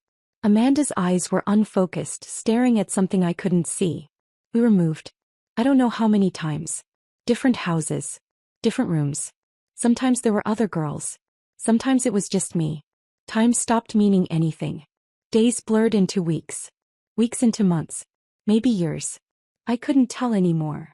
Amanda's eyes were unfocused, staring at something I couldn't see. We were moved. I don't know how many times. Different houses. Different rooms. Sometimes there were other girls. Sometimes it was just me. Time stopped meaning anything. Days blurred into weeks. Weeks into months. Maybe years. I couldn't tell anymore.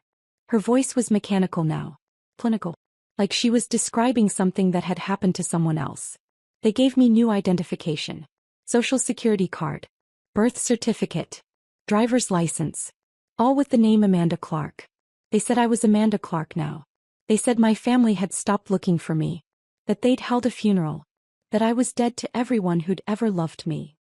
Her voice was mechanical now. Clinical. Like she was describing something that had happened to someone else. They gave me new identification. Social security card. Birth certificate. Driver's license. All with the name Amanda Clark. They said I was Amanda Clark now. They said my family had stopped looking for me. That they'd held a funeral. That I was dead to everyone who'd ever loved me.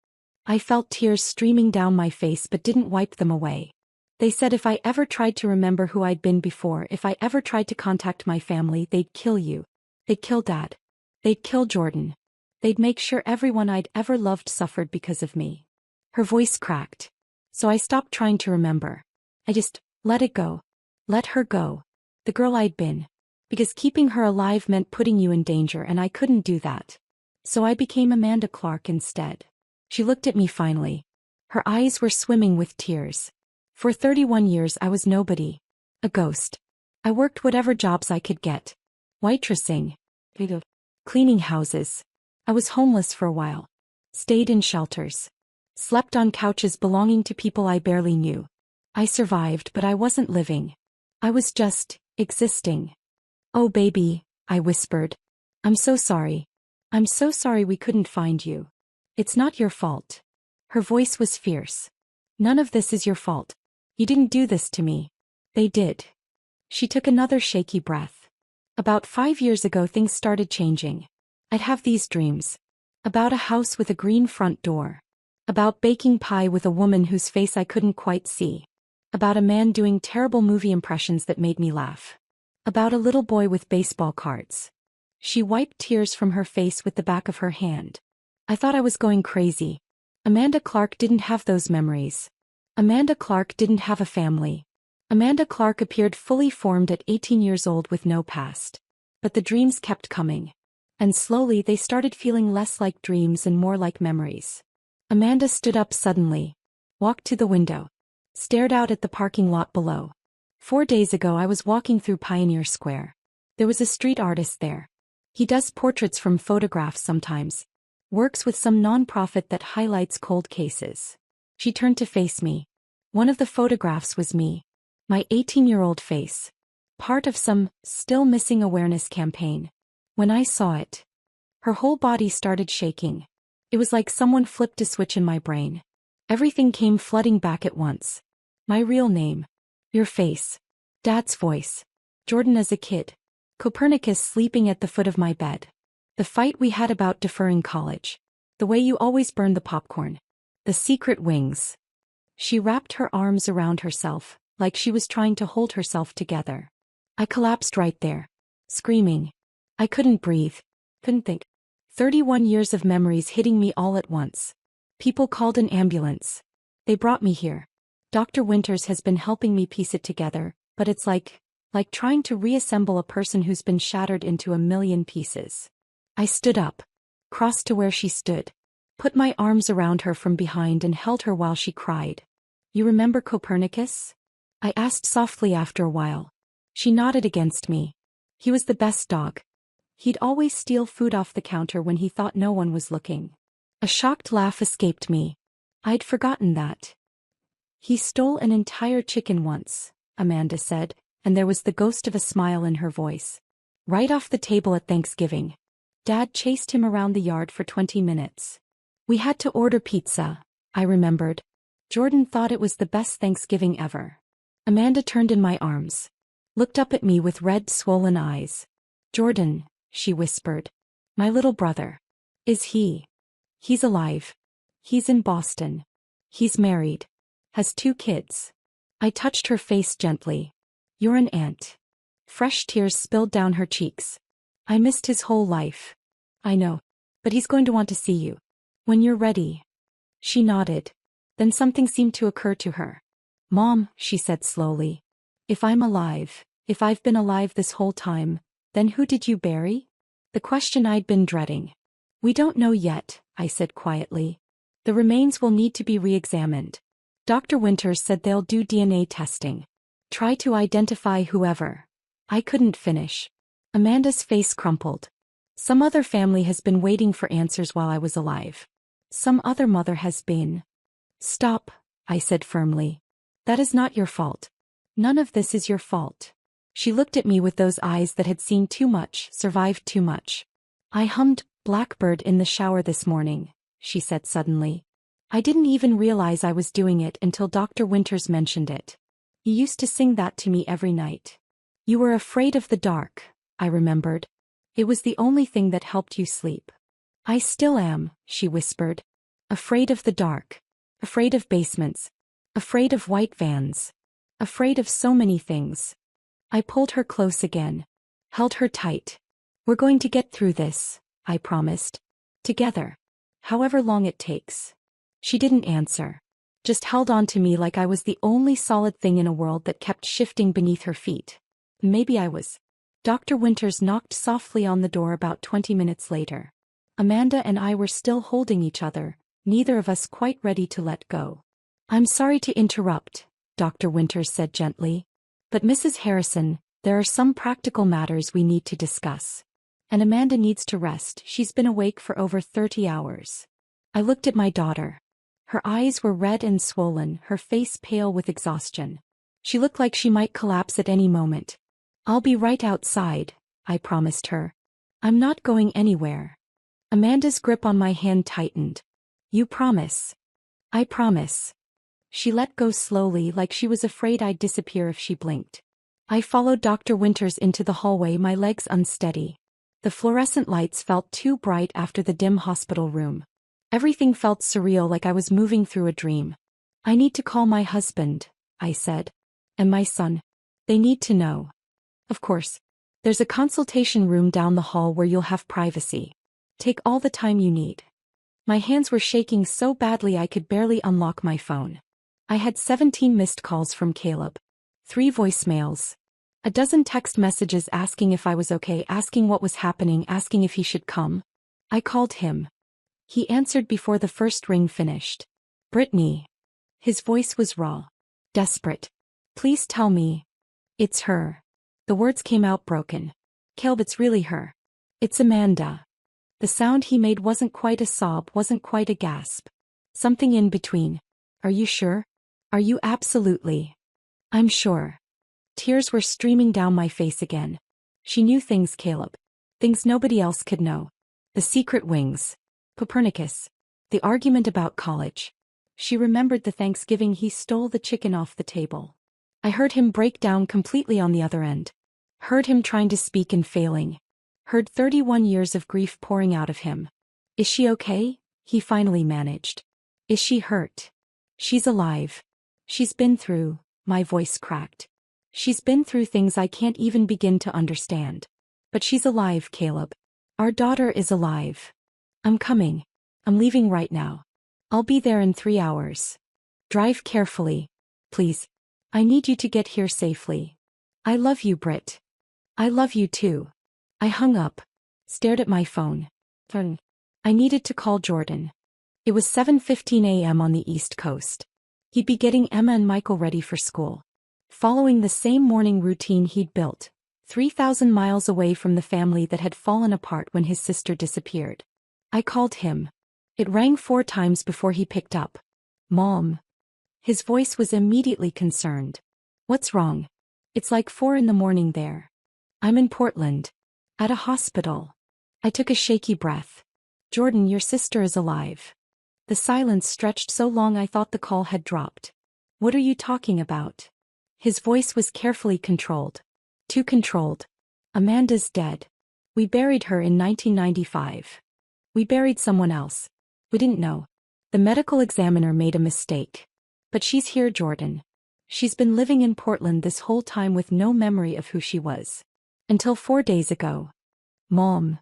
I felt tears streaming down my face but didn't wipe them away. They said if I ever tried to remember who I'd been before, if I ever tried to contact my family, they'd kill you. They'd kill Dad. They'd kill Jordan. They'd make sure everyone I'd ever loved suffered because of me. Her voice cracked. So I stopped trying to remember. I just let it go. Let her go. The girl I'd been. Because keeping her alive meant putting you in danger and I couldn't do that. So I became Amanda Clark instead. She looked at me finally. Her eyes were swimming with tears. For 31 years I was nobody. A ghost. I worked whatever jobs I could get. Waitressing. Cleaning houses. I was homeless for a while. Stayed in shelters. Slept on couches belonging to people I barely knew. I survived, but I wasn't living. I was just existing. Oh baby, I whispered. I'm so sorry. I'm so sorry we couldn't find you. It's not your fault. Her voice was fierce. None of this is your fault. You didn't do this to me. They did. She took another shaky breath. About 5 years ago things started changing. I'd have these dreams. About a house with a green front door. About baking pie with a woman whose face I couldn't quite see. About a man doing terrible movie impressions that made me laugh. About a little boy with baseball cards. She wiped tears from her face with the back of her hand. I thought I was going crazy. Amanda Clark didn't have those memories. Amanda Clark didn't have a family. Amanda Clark appeared fully formed at 18 years old with no past. But the dreams kept coming. And slowly they started feeling less like dreams and more like memories. Amanda stood up suddenly. Walked to the window. stared out at the parking lot below. 4 days ago I was walking through Pioneer Square. There was a street artist there. He does portraits from photographs sometimes. Works with some non-profit that highlights cold cases. She turned to face me. One of the photographs was me. My 18-year-old face. Part of some still missing awareness campaign. When I saw it, her whole body started shaking. It was like someone flipped a switch in my brain. Everything came flooding back at once. My real name. Your face. Dad's voice. Jordan as a kid. Copernicus sleeping at the foot of my bed. The fight we had about deferring college. The way you always burned the popcorn. The secret wings. She wrapped her arms around herself, like she was trying to hold herself together. I collapsed right there. Screaming. I couldn't breathe. Couldn't think. 31 years of memories hitting me all at once. People called an ambulance. They brought me here. Dr. Winters has been helping me piece it together, but it's like trying to reassemble a person who's been shattered into a million pieces. I stood up, crossed to where she stood, put my arms around her from behind and held her while she cried. You remember Copernicus? I asked softly after a while. She nodded against me. He was the best dog. He'd always steal food off the counter when he thought no one was looking. A shocked laugh escaped me. I'd forgotten that. He stole an entire chicken once, Amanda said, and there was the ghost of a smile in her voice. Right off the table at Thanksgiving. Dad chased him around the yard for 20 minutes. We had to order pizza, I remembered. Jordan thought it was the best Thanksgiving ever. Amanda turned in my arms. Looked up at me with red, swollen eyes. Jordan, she whispered. My little brother. Is he? He's alive. He's in Boston. He's married. Has 2 kids. I touched her face gently. You're an aunt. Fresh tears spilled down her cheeks. I missed his whole life. I know. But he's going to want to see you. When you're ready. She nodded. Then something seemed to occur to her. Mom, she said slowly. If I'm alive, if I've been alive this whole time, then who did you bury? The question I'd been dreading. We don't know yet, I said quietly. The remains will need to be re-examined. Dr. Winters said they'll do DNA testing. Try to identify whoever. I couldn't finish. Amanda's face crumpled. Some other family has been waiting for answers while I was alive. Some other mother has been. Stop, I said firmly. That is not your fault. None of this is your fault. She looked at me with those eyes that had seen too much, survived too much. I hummed Blackbird in the shower this morning, she said suddenly. I didn't even realize I was doing it until Dr. Winters mentioned it. You used to sing that to me every night. You were afraid of the dark, I remembered. It was the only thing that helped you sleep. I still am, she whispered. Afraid of the dark. Afraid of basements. Afraid of white vans. Afraid of so many things. I pulled her close again. Held her tight. We're going to get through this, I promised. Together. However long it takes. She didn't answer. Just held on to me like I was the only solid thing in a world that kept shifting beneath her feet. Maybe I was. Dr. Winters knocked softly on the door about 20 minutes later. Amanda and I were still holding each other, neither of us quite ready to let go. I'm sorry to interrupt, Dr. Winters said gently. But Mrs. Harrison, there are some practical matters we need to discuss. And Amanda needs to rest. She's been awake for over 30 hours. I looked at my daughter. Her eyes were red and swollen, her face pale with exhaustion. She looked like she might collapse at any moment. I'll be right outside, I promised her. I'm not going anywhere. Amanda's grip on my hand tightened. You promise? I promise. She let go slowly like she was afraid I'd disappear if she blinked. I followed Dr. Winters into the hallway, my legs unsteady. The fluorescent lights felt too bright after the dim hospital room. Everything felt surreal, like I was moving through a dream. I need to call my husband, I said. And my son. They need to know. Of course. There's a consultation room down the hall where you'll have privacy. Take all the time you need. My hands were shaking so badly I could barely unlock my phone. I had 17 missed calls from Caleb. 3 voicemails. A dozen text messages asking if I was okay, asking what was happening, asking if he should come. I called him. He answered before the first ring finished. Brittany. His voice was raw. desperate. Please tell me. It's her. The words came out broken. Caleb, it's really her. It's Amanda. The sound he made wasn't quite a sob, wasn't quite a gasp. Something in between. Are you sure? Are you absolutely? I'm sure. Tears were streaming down my face again. She knew things, Caleb. Things nobody else could know. The secret wings. Copernicus. The argument about college. She remembered the Thanksgiving he stole the chicken off the table. I heard him break down completely on the other end. Heard him trying to speak and failing. Heard 31 years of grief pouring out of him. Is she okay? He finally managed. Is she hurt? She's alive. She's been through, my voice cracked. She's been through things I can't even begin to understand. But she's alive, Caleb. Our daughter is alive. I'm coming. I'm leaving right now. I'll be there in 3 hours. Drive carefully. Please. I need you to get here safely. I love you, Britt. I love you too. I hung up. Stared at my phone. I needed to call Jordan. It was 7:15 a.m. on the East Coast. He'd be getting Emma and Michael ready for school. Following the same morning routine he'd built, 3,000 miles away from the family that had fallen apart when his sister disappeared. I called him. It rang 4 times before he picked up. Mom. His voice was immediately concerned. What's wrong? It's like 4 in the morning there. I'm in Portland. At a hospital. I took a shaky breath. Jordan, your sister is alive. The silence stretched so long I thought the call had dropped. What are you talking about? His voice was carefully controlled. Too controlled. Amanda's dead. We buried her in 1995. We buried someone else. We didn't know. The medical examiner made a mistake. But she's here, Jordan. She's been living in Portland this whole time with no memory of who she was. Until 4 days ago. Mom.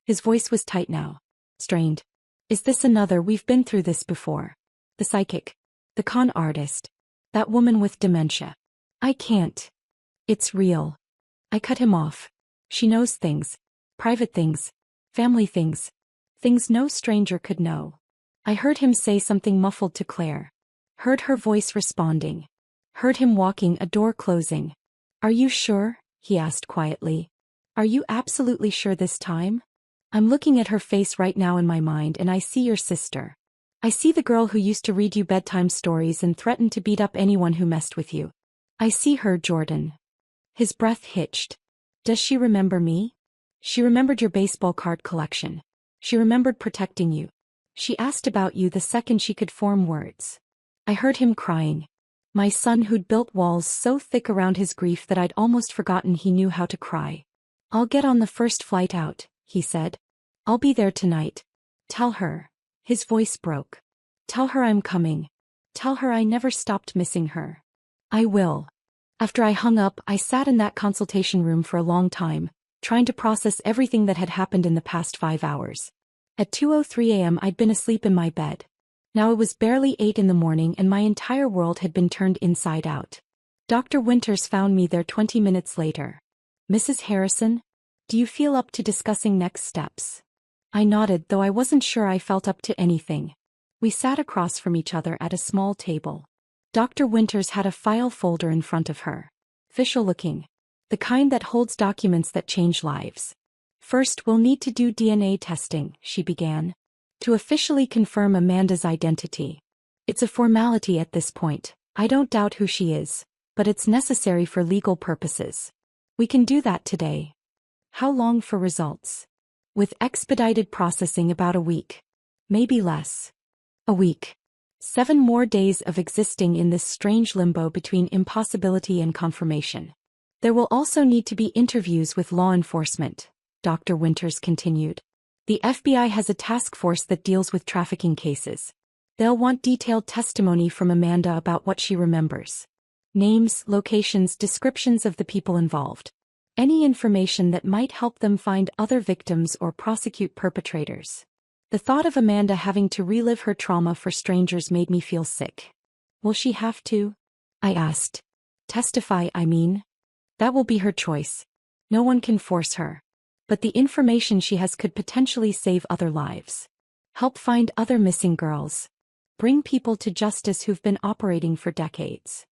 His voice was tight now. Strained. Is this another? We've been through this before. The psychic. The con artist. That woman with dementia. I can't. It's real. I cut him off. She knows things. Private things. Family things. Things no stranger could know. I heard him say something muffled to Claire. Heard her voice responding. Heard him walking, a door closing. Are you sure? He asked quietly. Are you absolutely sure this time? I'm looking at her face right now in my mind and I see your sister. I see the girl who used to read you bedtime stories and threatened to beat up anyone who messed with you. I see her, Jordan. His breath hitched. Does she remember me? She remembered your baseball card collection. She remembered protecting you. She asked about you the second she could form words. I heard him crying. My son who'd built walls so thick around his grief that I'd almost forgotten he knew how to cry. I'll get on the first flight out, he said. I'll be there tonight. Tell her. His voice broke. Tell her I'm coming. Tell her I never stopped missing her. I will. After I hung up, I sat in that consultation room for a long time, trying to process everything that had happened in the past 5 hours. At 2:03 a.m. I'd been asleep in my bed. Now it was barely 8 in the morning and my entire world had been turned inside out. Dr. Winters found me there 20 minutes later. Mrs. Harrison, do you feel up to discussing next steps? I nodded, though I wasn't sure I felt up to anything. We sat across from each other at a small table. Dr. Winters had a file folder in front of her. Official looking. The kind that holds documents that change lives. First, we'll need to do DNA testing, she began. To officially confirm Amanda's identity. It's a formality at this point. I don't doubt who she is, but it's necessary for legal purposes. We can do that today. How long for results? With expedited processing, about a week. Maybe less. A week. 7 more days of existing in this strange limbo between impossibility and confirmation. There will also need to be interviews with law enforcement, Dr. Winters continued. The FBI has a task force that deals with trafficking cases. They'll want detailed testimony from Amanda about what she remembers. Names, locations, descriptions of the people involved. Any information that might help them find other victims or prosecute perpetrators. The thought of Amanda having to relive her trauma for strangers made me feel sick. Will she have to? I asked. Testify, I mean. That will be her choice. No one can force her. But the information she has could potentially save other lives. Help find other missing girls. Bring people to justice who've been operating for decades.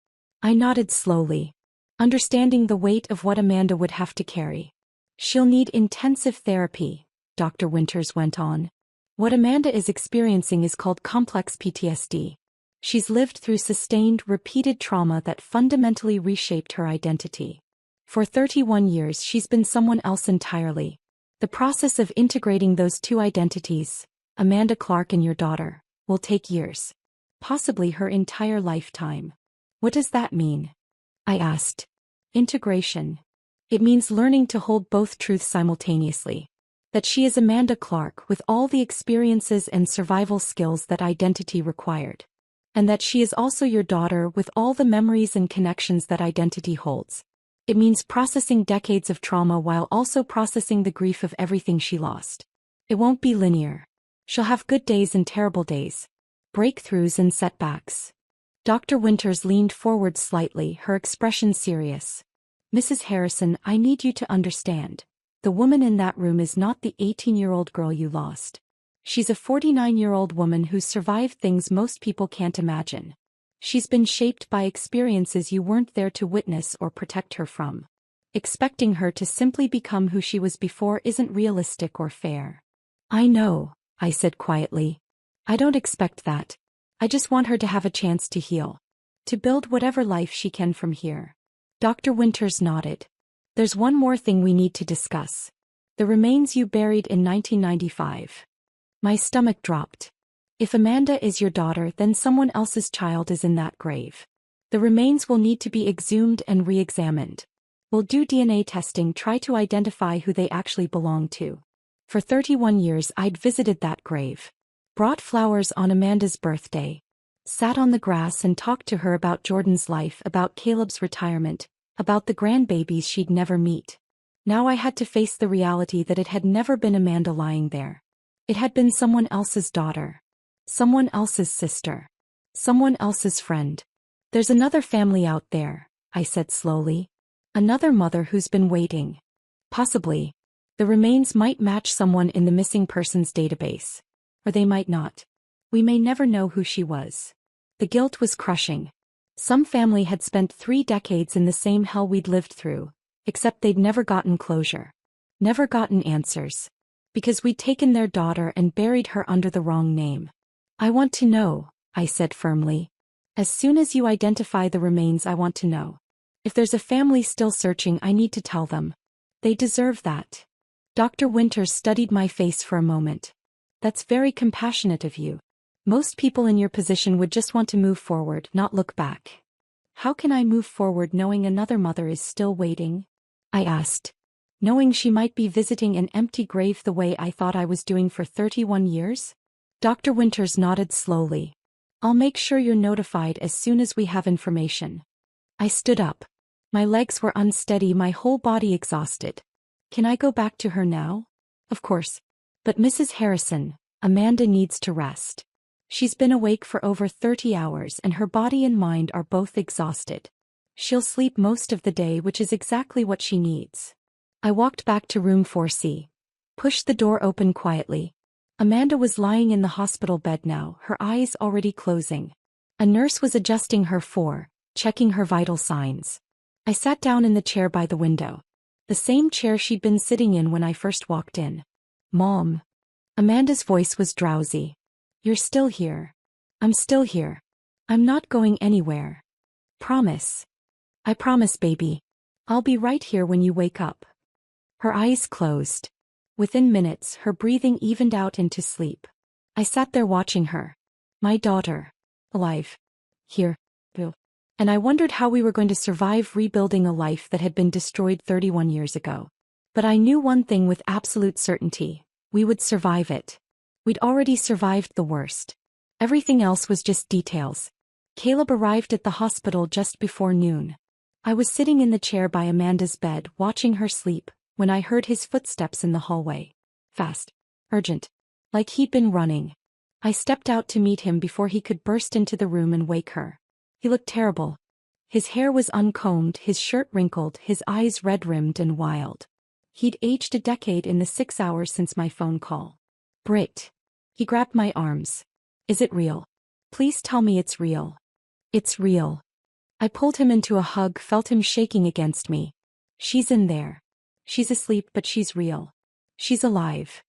I nodded slowly, understanding the weight of what Amanda would have to carry. She'll need intensive therapy, Dr. Winters went on. What Amanda is experiencing is called complex PTSD. She's lived through sustained, repeated trauma that fundamentally reshaped her identity. For 31 years she's been someone else entirely. The process of integrating those two identities, Amanda Clark and your daughter, will take years. Possibly her entire lifetime. What does that mean? I asked. Integration. It means learning to hold both truths simultaneously. That she is Amanda Clark with all the experiences and survival skills that identity required. And that she is also your daughter with all the memories and connections that identity holds. It means processing decades of trauma while also processing the grief of everything she lost. It won't be linear. She'll have good days and terrible days. Breakthroughs and setbacks. Dr. Winters leaned forward slightly, her expression serious. Mrs. Harrison, I need you to understand. The woman in that room is not the 18-year-old girl you lost. She's a 49-year-old woman who's survived things most people can't imagine. She's been shaped by experiences you weren't there to witness or protect her from. Expecting her to simply become who she was before isn't realistic or fair. I know, I said quietly. I don't expect that. I just want her to have a chance to heal. To build whatever life she can from here. Dr. Winters nodded. There's one more thing we need to discuss. The remains you buried in 1995. My stomach dropped. If Amanda is your daughter, then someone else's child is in that grave. The remains will need to be exhumed and re-examined. We'll do DNA testing, try to identify who they actually belong to. For 31 years I'd visited that grave. Brought flowers on Amanda's birthday. Sat on the grass and talked to her about Jordan's life, about Caleb's retirement, about the grandbabies she'd never meet. Now I had to face the reality that it had never been Amanda lying there. It had been someone else's daughter. Someone else's sister. Someone else's friend. There's another family out there, I said slowly. Another mother who's been waiting. Possibly. The remains might match someone in the missing persons database. Or they might not. We may never know who she was. The guilt was crushing. Some family had spent 3 decades in the same hell we'd lived through, except they'd never gotten closure. Never gotten answers. Because we'd taken their daughter and buried her under the wrong name. I want to know, I said firmly. As soon as you identify the remains, I want to know. If there's a family still searching, I need to tell them. They deserve that. Dr. Winters studied my face for a moment. That's very compassionate of you. Most people in your position would just want to move forward, not look back. How can I move forward knowing another mother is still waiting? I asked. Knowing she might be visiting an empty grave the way I thought I was doing for 31 years? Dr. Winters nodded slowly. I'll make sure you're notified as soon as we have information. I stood up. My legs were unsteady, my whole body exhausted. Can I go back to her now? Of course. But Mrs. Harrison, Amanda needs to rest. She's been awake for over 30 hours and her body and mind are both exhausted. She'll sleep most of the day, which is exactly what she needs. I walked back to room 4C. Pushed the door open quietly. Amanda was lying in the hospital bed now, her eyes already closing. A nurse was adjusting her checking her vital signs. I sat down in the chair by the window. The same chair she'd been sitting in when I first walked in. Mom. Amanda's voice was drowsy. You're still here. I'm still here. I'm not going anywhere. Promise. I promise, baby. I'll be right here when you wake up. Her eyes closed. Within minutes, her breathing evened out into sleep. I sat there watching her. My daughter. Alive. Here. And I wondered how we were going to survive rebuilding a life that had been destroyed 31 years ago. But I knew one thing with absolute certainty. We would survive it. We'd already survived the worst. Everything else was just details. Caleb arrived at the hospital just before noon. I was sitting in the chair by Amanda's bed watching her sleep when I heard his footsteps in the hallway. Fast. Urgent. Like he'd been running. I stepped out to meet him before he could burst into the room and wake her. He looked terrible. His hair was uncombed, his shirt wrinkled, his eyes red-rimmed and wild. He'd aged a decade in the 6 hours since my phone call. Britt. He grabbed my arms. Is it real? Please tell me it's real. It's real. I pulled him into a hug, felt him shaking against me. She's in there. She's asleep, but she's real. She's alive.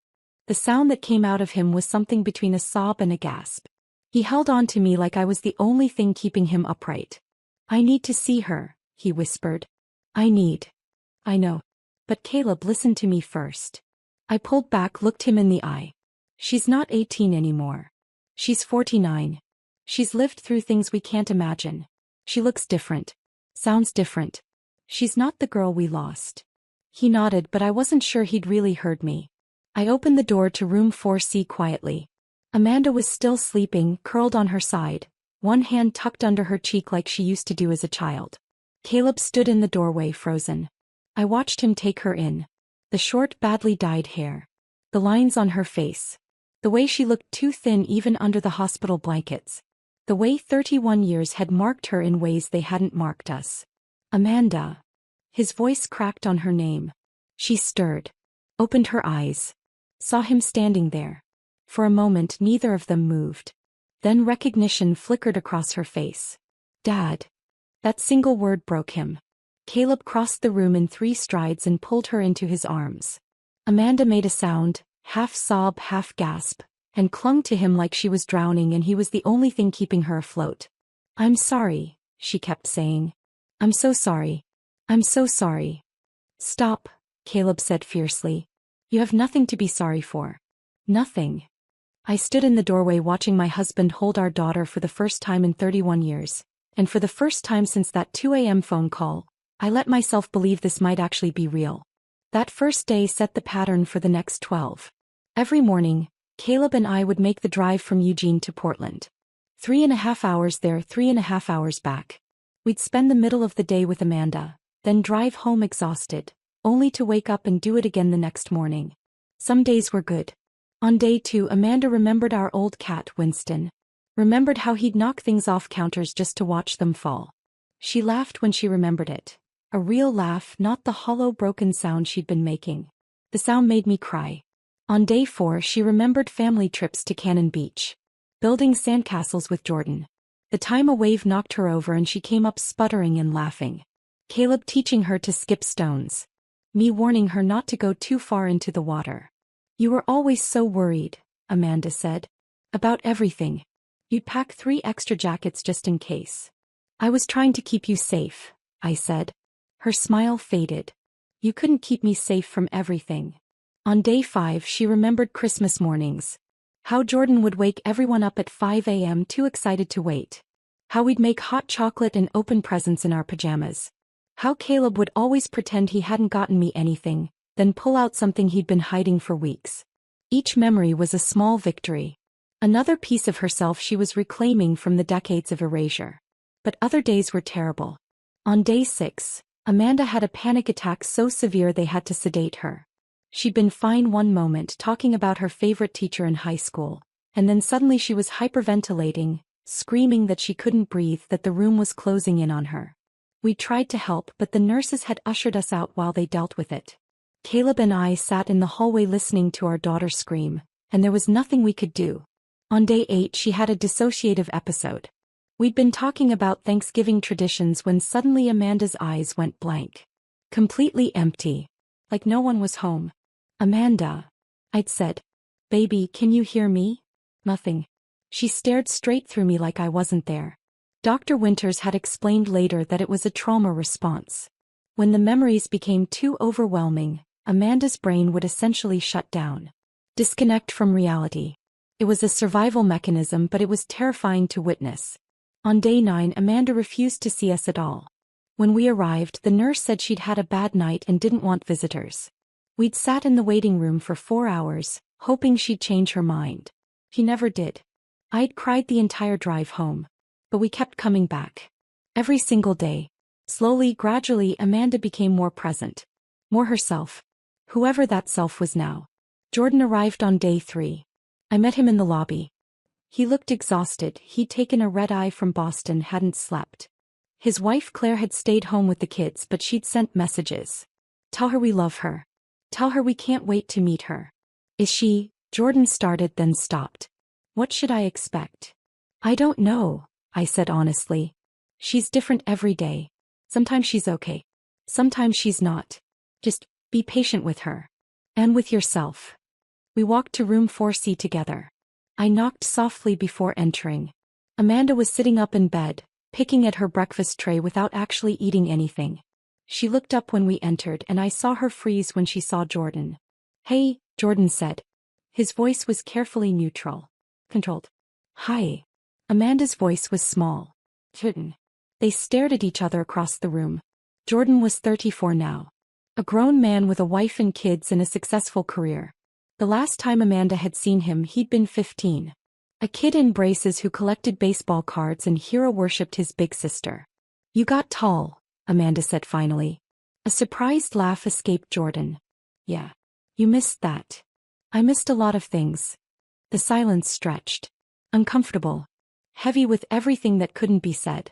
The sound that came out of him was something between a sob and a gasp. He held on to me like I was the only thing keeping him upright. I need to see her, he whispered. I know. But Caleb, listen to me first. I pulled back, looked him in the eye. She's not 18 anymore. She's 49. She's lived through things we can't imagine. She looks different. Sounds different. She's not the girl we lost. He nodded, but I wasn't sure he'd really heard me. I opened the door to room 4C quietly. Amanda was still sleeping, curled on her side, one hand tucked under her cheek like she used to do as a child. Caleb stood in the doorway, frozen. I watched him take her in. The short, badly dyed hair. The lines on her face. The way she looked too thin even under the hospital blankets. The way 31 years had marked her in ways they hadn't marked us. Amanda. His voice cracked on her name. She stirred. Opened her eyes. Saw him standing there. For a moment neither of them moved. Then recognition flickered across her face. Dad. That single word broke him. Caleb crossed the room in 3 strides and pulled her into his arms. Amanda made a sound, half sob, half gasp, and clung to him like she was drowning and he was the only thing keeping her afloat. I'm sorry, she kept saying. I'm so sorry. I'm so sorry. Stop, Caleb said fiercely. You have nothing to be sorry for. Nothing. I stood in the doorway watching my husband hold our daughter for the first time in 31 years, and for the first time since that 2 a.m. phone call, I let myself believe this might actually be real. That first day set the pattern for the next 12. Every morning, Caleb and I would make the drive from Eugene to Portland. 3.5 hours there, 3.5 hours back. We'd spend the middle of the day with Amanda, then drive home exhausted, only to wake up and do it again the next morning. Some days were good. On day 2, Amanda remembered our old cat, Winston. Remembered how he'd knock things off counters just to watch them fall. She laughed when she remembered it. A real laugh, not the hollow, broken sound she'd been making. The sound made me cry. On day 4, she remembered family trips to Cannon Beach. Building sandcastles with Jordan. The time a wave knocked her over and she came up sputtering and laughing. Caleb teaching her to skip stones. Me warning her not to go too far into the water. You were always so worried, Amanda said. About everything. You'd pack 3 extra jackets just in case. I was trying to keep you safe, I said. Her smile faded. You couldn't keep me safe from everything. On day 5 she remembered Christmas mornings. How Jordan would wake everyone up at 5 a.m. too excited to wait. How we'd make hot chocolate and open presents in our pajamas. How Caleb would always pretend he hadn't gotten me anything, then pull out something he'd been hiding for weeks. Each memory was a small victory. Another piece of herself she was reclaiming from the decades of erasure. But other days were terrible. On day 6, Amanda had a panic attack so severe they had to sedate her. She'd been fine one moment talking about her favorite teacher in high school, and then suddenly she was hyperventilating, screaming that she couldn't breathe, that the room was closing in on her. We tried to help, but the nurses had ushered us out while they dealt with it. Caleb and I sat in the hallway listening to our daughter scream, and there was nothing we could do. On day 8 she had a dissociative episode. We'd been talking about Thanksgiving traditions when suddenly Amanda's eyes went blank. Completely empty. Like no one was home. Amanda. I'd said. Baby, can you hear me? Nothing. She stared straight through me like I wasn't there. Dr. Winters had explained later that it was a trauma response. When the memories became too overwhelming, Amanda's brain would essentially shut down. Disconnect from reality. It was a survival mechanism, but it was terrifying to witness. On day 9, Amanda refused to see us at all. When we arrived, the nurse said she'd had a bad night and didn't want visitors. We'd sat in the waiting room for 4 hours, hoping she'd change her mind. She never did. I'd cried the entire drive home. But we kept coming back. Every single day. Slowly, gradually, Amanda became more present. More herself. Whoever that self was now. Jordan arrived on day 3. I met him in the lobby. He looked exhausted. He'd taken a red-eye from Boston, hadn't slept. His wife Claire had stayed home with the kids, but she'd sent messages. Tell her we love her. Tell her we can't wait to meet her. Is she? Jordan started, then stopped. What should I expect? I don't know, I said honestly. She's different every day. Sometimes she's okay. Sometimes she's not. Just be patient with her. And with yourself. We walked to room 4C together. I knocked softly before entering. Amanda was sitting up in bed, picking at her breakfast tray without actually eating anything. She looked up when we entered and I saw her freeze when she saw Jordan. "Hey," Jordan said. His voice was carefully neutral. Controlled. "Hi." Amanda's voice was small. "Jordan." They stared at each other across the room. Jordan was 34 now. A grown man with a wife and kids and a successful career. The last time Amanda had seen him he'd been 15. A kid in braces who collected baseball cards and hero-worshipped his big sister. "You got tall," Amanda said finally. A surprised laugh escaped Jordan. "Yeah. You missed that." "I missed a lot of things." The silence stretched. Uncomfortable. Heavy with everything that couldn't be said.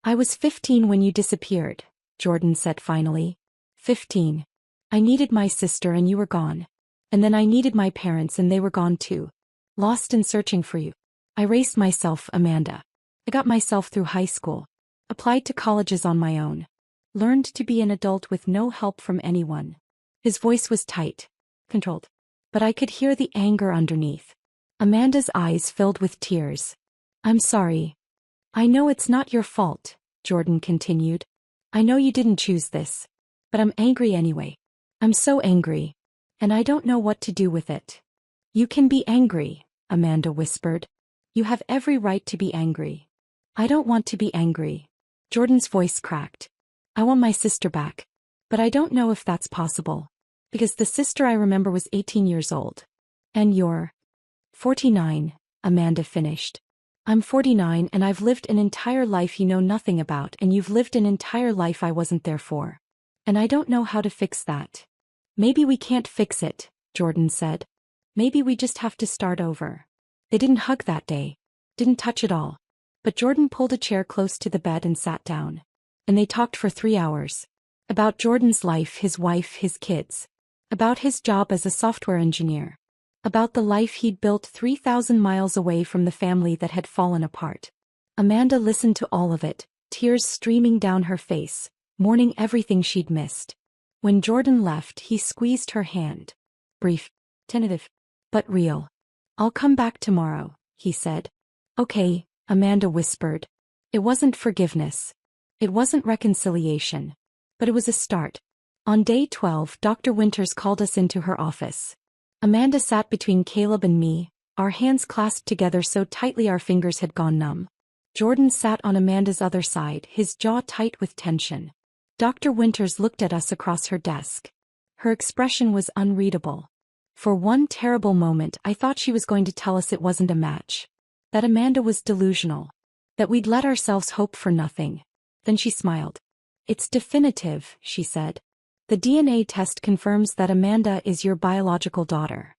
"I was 15 when you disappeared," Jordan said finally. 15. I needed my sister and you were gone. And then I needed my parents and they were gone too. Lost and searching for you. I raised myself, Amanda. I got myself through high school. Applied to colleges on my own. Learned to be an adult with no help from anyone. His voice was tight. Controlled. But I could hear the anger underneath. Amanda's eyes filled with tears. "I'm sorry. I know it's not your fault," Jordan continued. "I know you didn't choose this. But I'm angry anyway. I'm so angry. And I don't know what to do with it." "You can be angry," Amanda whispered. "You have every right to be angry." "I don't want to be angry." Jordan's voice cracked. "I want my sister back. But I don't know if that's possible. Because the sister I remember was 18 years old. And you're 49, Amanda finished. "I'm 49 and I've lived an entire life you know nothing about and you've lived an entire life I wasn't there for. And I don't know how to fix that." "Maybe we can't fix it," Jordan said. "Maybe we just have to start over." They didn't hug that day. Didn't touch at all. But Jordan pulled a chair close to the bed and sat down. And they talked for 3 hours. About Jordan's life, his wife, his kids. About his job as a software engineer. About the life he'd built 3,000 miles away from the family that had fallen apart. Amanda listened to all of it, tears streaming down her face, mourning everything she'd missed. When Jordan left, he squeezed her hand. Brief, tentative, but real. "I'll come back tomorrow," he said. "Okay," Amanda whispered. It wasn't forgiveness. It wasn't reconciliation. But it was a start. On day 12, Dr. Winters called us into her office. Amanda sat between Caleb and me, our hands clasped together so tightly our fingers had gone numb. Jordan sat on Amanda's other side, his jaw tight with tension. Dr. Winters looked at us across her desk. Her expression was unreadable. For one terrible moment I thought she was going to tell us it wasn't a match. That Amanda was delusional. That we'd let ourselves hope for nothing. Then she smiled. "It's definitive," she said. "The DNA test confirms that Amanda is your biological daughter."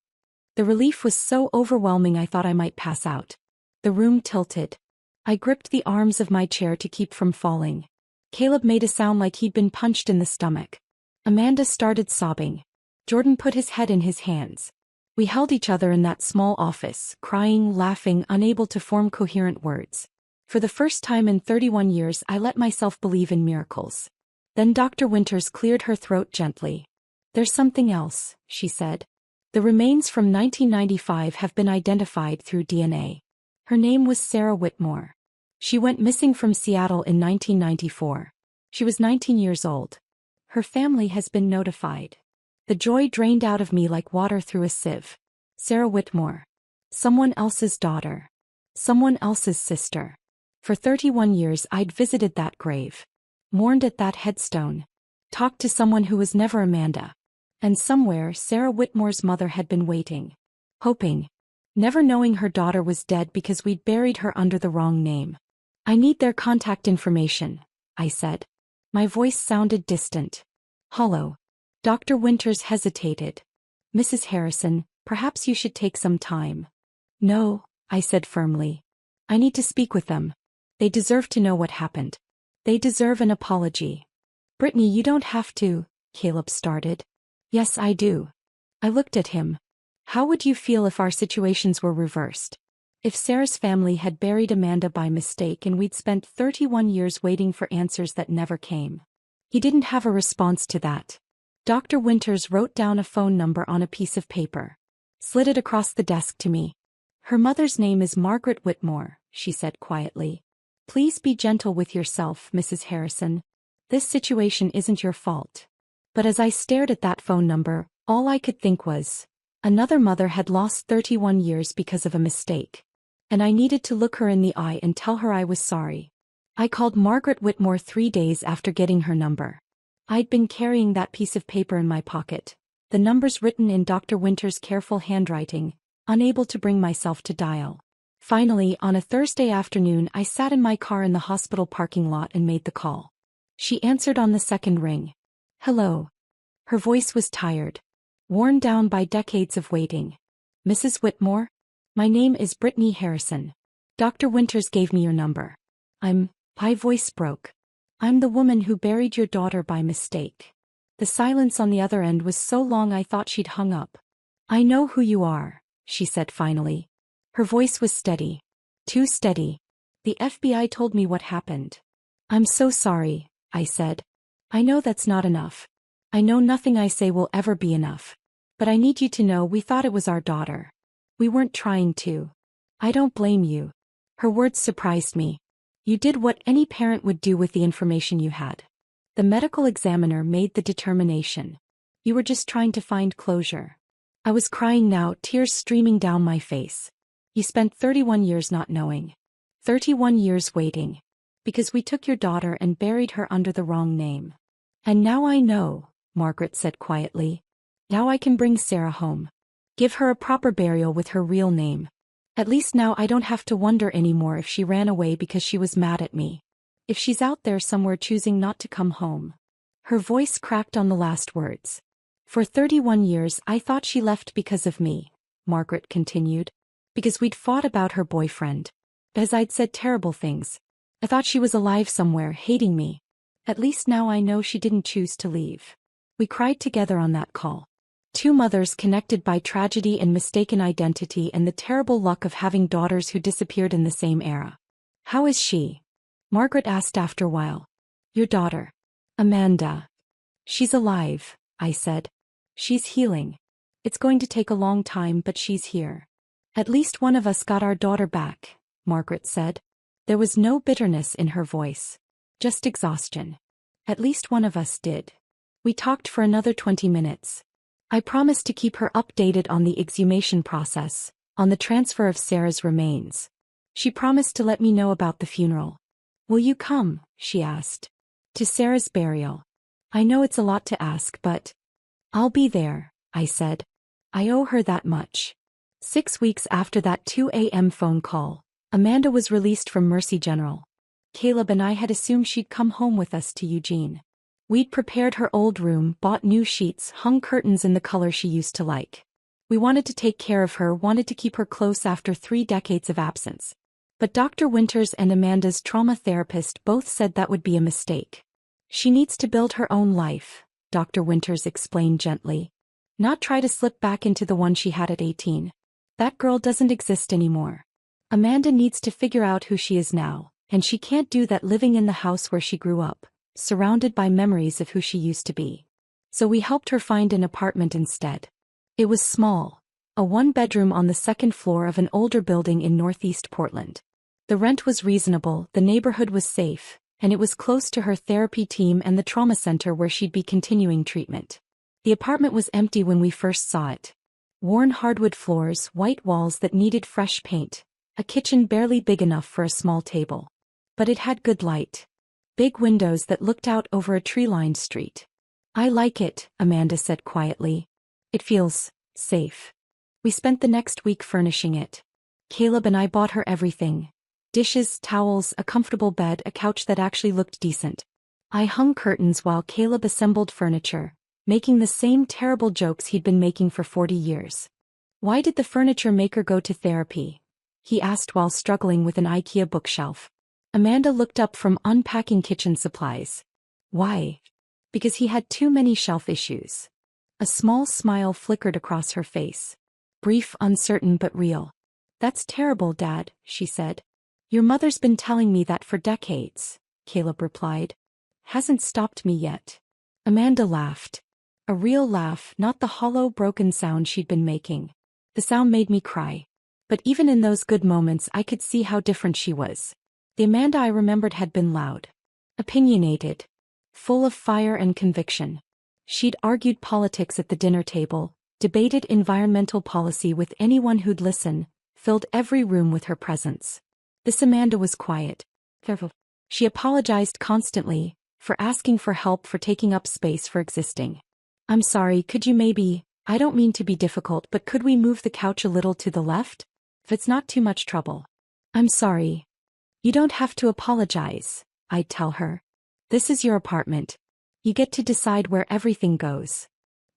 The relief was so overwhelming I thought I might pass out. The room tilted. I gripped the arms of my chair to keep from falling. Caleb made a sound like he'd been punched in the stomach. Amanda started sobbing. Jordan put his head in his hands. We held each other in that small office, crying, laughing, unable to form coherent words. For the first time in 31 years I let myself believe in miracles. Then Dr. Winters cleared her throat gently. "There's something else," she said. "The remains from 1995 have been identified through DNA. Her name was Sarah Whitmore. She went missing from Seattle in 1994. She was 19 years old. Her family has been notified." The joy drained out of me like water through a sieve. Sarah Whitmore. Someone else's daughter. Someone else's sister. For 31 years I'd visited that grave. Mourned at that headstone. Talked to someone who was never Amanda. And somewhere Sarah Whitmore's mother had been waiting. Hoping. Never knowing her daughter was dead because we'd buried her under the wrong name. "I need their contact information," I said. My voice sounded distant. Hollow. Dr. Winters hesitated. "Mrs. Harrison, perhaps you should take some time." "No," I said firmly. "I need to speak with them. They deserve to know what happened. They deserve an apology." "Brittany, you don't have to," Caleb started. "Yes, I do." I looked at him. "How would you feel if our situations were reversed? If Sarah's family had buried Amanda by mistake and we'd spent 31 years waiting for answers that never came. He didn't have a response to that. Dr. Winters wrote down a phone number on a piece of paper. Slid it across the desk to me. Her mother's name is Margaret Whitmore, she said quietly. Please be gentle with yourself, Mrs. Harrison. This situation isn't your fault. But as I stared at that phone number, all I could think was, another mother had lost 31 years because of a mistake. And I needed to look her in the eye and tell her I was sorry. I called Margaret Whitmore 3 days after getting her number. I'd been carrying that piece of paper in my pocket, the numbers written in Dr. Winters' careful handwriting, unable to bring myself to dial. Finally, on a Thursday afternoon, I sat in my car in the hospital parking lot and made the call. She answered on the second ring. Hello. Her voice was tired, worn down by decades of waiting. Mrs. Whitmore? My name is Brittany Harrison. Dr. Winters gave me your number. My voice broke. I'm the woman who buried your daughter by mistake. The silence on the other end was so long I thought she'd hung up. I know who you are, she said finally. Her voice was steady. Too steady. The FBI told me what happened. I'm so sorry, I said. I know that's not enough. I know nothing I say will ever be enough. But I need you to know we thought it was our daughter. We weren't trying to. I don't blame you. Her words surprised me. You did what any parent would do with the information you had. The medical examiner made the determination. You were just trying to find closure. I was crying now, tears streaming down my face. You spent 31 years not knowing. 31 years waiting. Because we took your daughter and buried her under the wrong name. And now I know, Margaret said quietly. Now I can bring Sarah home. Give her a proper burial with her real name. At least now I don't have to wonder anymore if she ran away because she was mad at me. If she's out there somewhere choosing not to come home. Her voice cracked on the last words. For 31 years I thought she left because of me, Margaret continued. Because we'd fought about her boyfriend. As I'd said terrible things. I thought she was alive somewhere, hating me. At least now I know she didn't choose to leave. We cried together on that call. Two mothers connected by tragedy and mistaken identity and the terrible luck of having daughters who disappeared in the same era. How is she? Margaret asked after a while. Your daughter. Amanda. She's alive, I said. She's healing. It's going to take a long time, but she's here. At least one of us got our daughter back, Margaret said. There was no bitterness in her voice. Just exhaustion. At least one of us did. We talked for another 20 minutes. I promised to keep her updated on the exhumation process, on the transfer of Sarah's remains. She promised to let me know about the funeral. Will you come? She asked. To Sarah's burial. I know it's a lot to ask, but I'll be there, I said. I owe her that much. 6 weeks after that 2 a.m. phone call, Amanda was released from Mercy General. Caleb and I had assumed she'd come home with us to Eugene. We'd prepared her old room, bought new sheets, hung curtains in the color she used to like. We wanted to take care of her, wanted to keep her close after 3 decades of absence. But Dr. Winters and Amanda's trauma therapist both said that would be a mistake. She needs to build her own life, Dr. Winters explained gently. Not try to slip back into the one she had at 18. That girl doesn't exist anymore. Amanda needs to figure out who she is now, and she can't do that living in the house where she grew up, surrounded by memories of who she used to be. So we helped her find an apartment instead. It was small, a 1-bedroom on the 2nd floor of an older building in Northeast Portland. The rent was reasonable, the neighborhood was safe, and it was close to her therapy team and the trauma center where she'd be continuing treatment. The apartment was empty when we first saw it. Worn hardwood floors, white walls that needed fresh paint, a kitchen barely big enough for a small table. But it had good light. Big windows that looked out over a tree-lined street. I like it, Amanda said quietly. It feels safe. We spent the next week furnishing it. Caleb and I bought her everything. Dishes, towels, a comfortable bed, a couch that actually looked decent. I hung curtains while Caleb assembled furniture, making the same terrible jokes he'd been making for 40 years. Why did the furniture maker go to therapy? He asked while struggling with an IKEA bookshelf. Amanda looked up from unpacking kitchen supplies. Why? Because he had too many shelf issues. A small smile flickered across her face. Brief, uncertain but real. That's terrible, Dad, she said. Your mother's been telling me that for decades, Caleb replied. Hasn't stopped me yet. Amanda laughed. A real laugh, not the hollow, broken sound she'd been making. The sound made me cry. But even in those good moments I could see how different she was. The Amanda I remembered had been loud. Opinionated. Full of fire and conviction. She'd argued politics at the dinner table, debated environmental policy with anyone who'd listen, filled every room with her presence. This Amanda was quiet. Careful. She apologized constantly, for asking for help, for taking up space, for existing. I'm sorry, could you maybe, I don't mean to be difficult, but could we move the couch a little to the left? If it's not too much trouble. I'm sorry. You don't have to apologize, I'd tell her. This is your apartment. You get to decide where everything goes.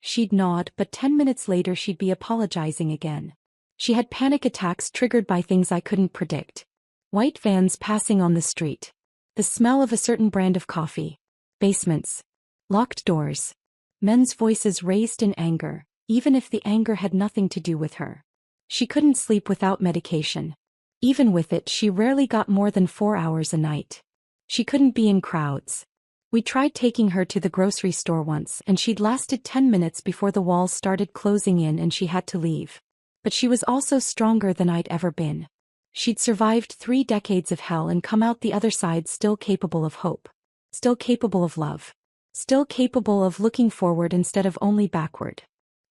She'd nod, but 10 minutes later she'd be apologizing again. She had panic attacks triggered by things I couldn't predict. White vans passing on the street. The smell of a certain brand of coffee. Basements. Locked doors. Men's voices raised in anger, even if the anger had nothing to do with her. She couldn't sleep without medication. Even with it, she rarely got more than 4 hours a night. She couldn't be in crowds. We tried taking her to the grocery store once and she'd lasted 10 minutes before the walls started closing in and she had to leave. But she was also stronger than I'd ever been. She'd survived 3 decades of hell and come out the other side still capable of hope. Still capable of love. Still capable of looking forward instead of only backward.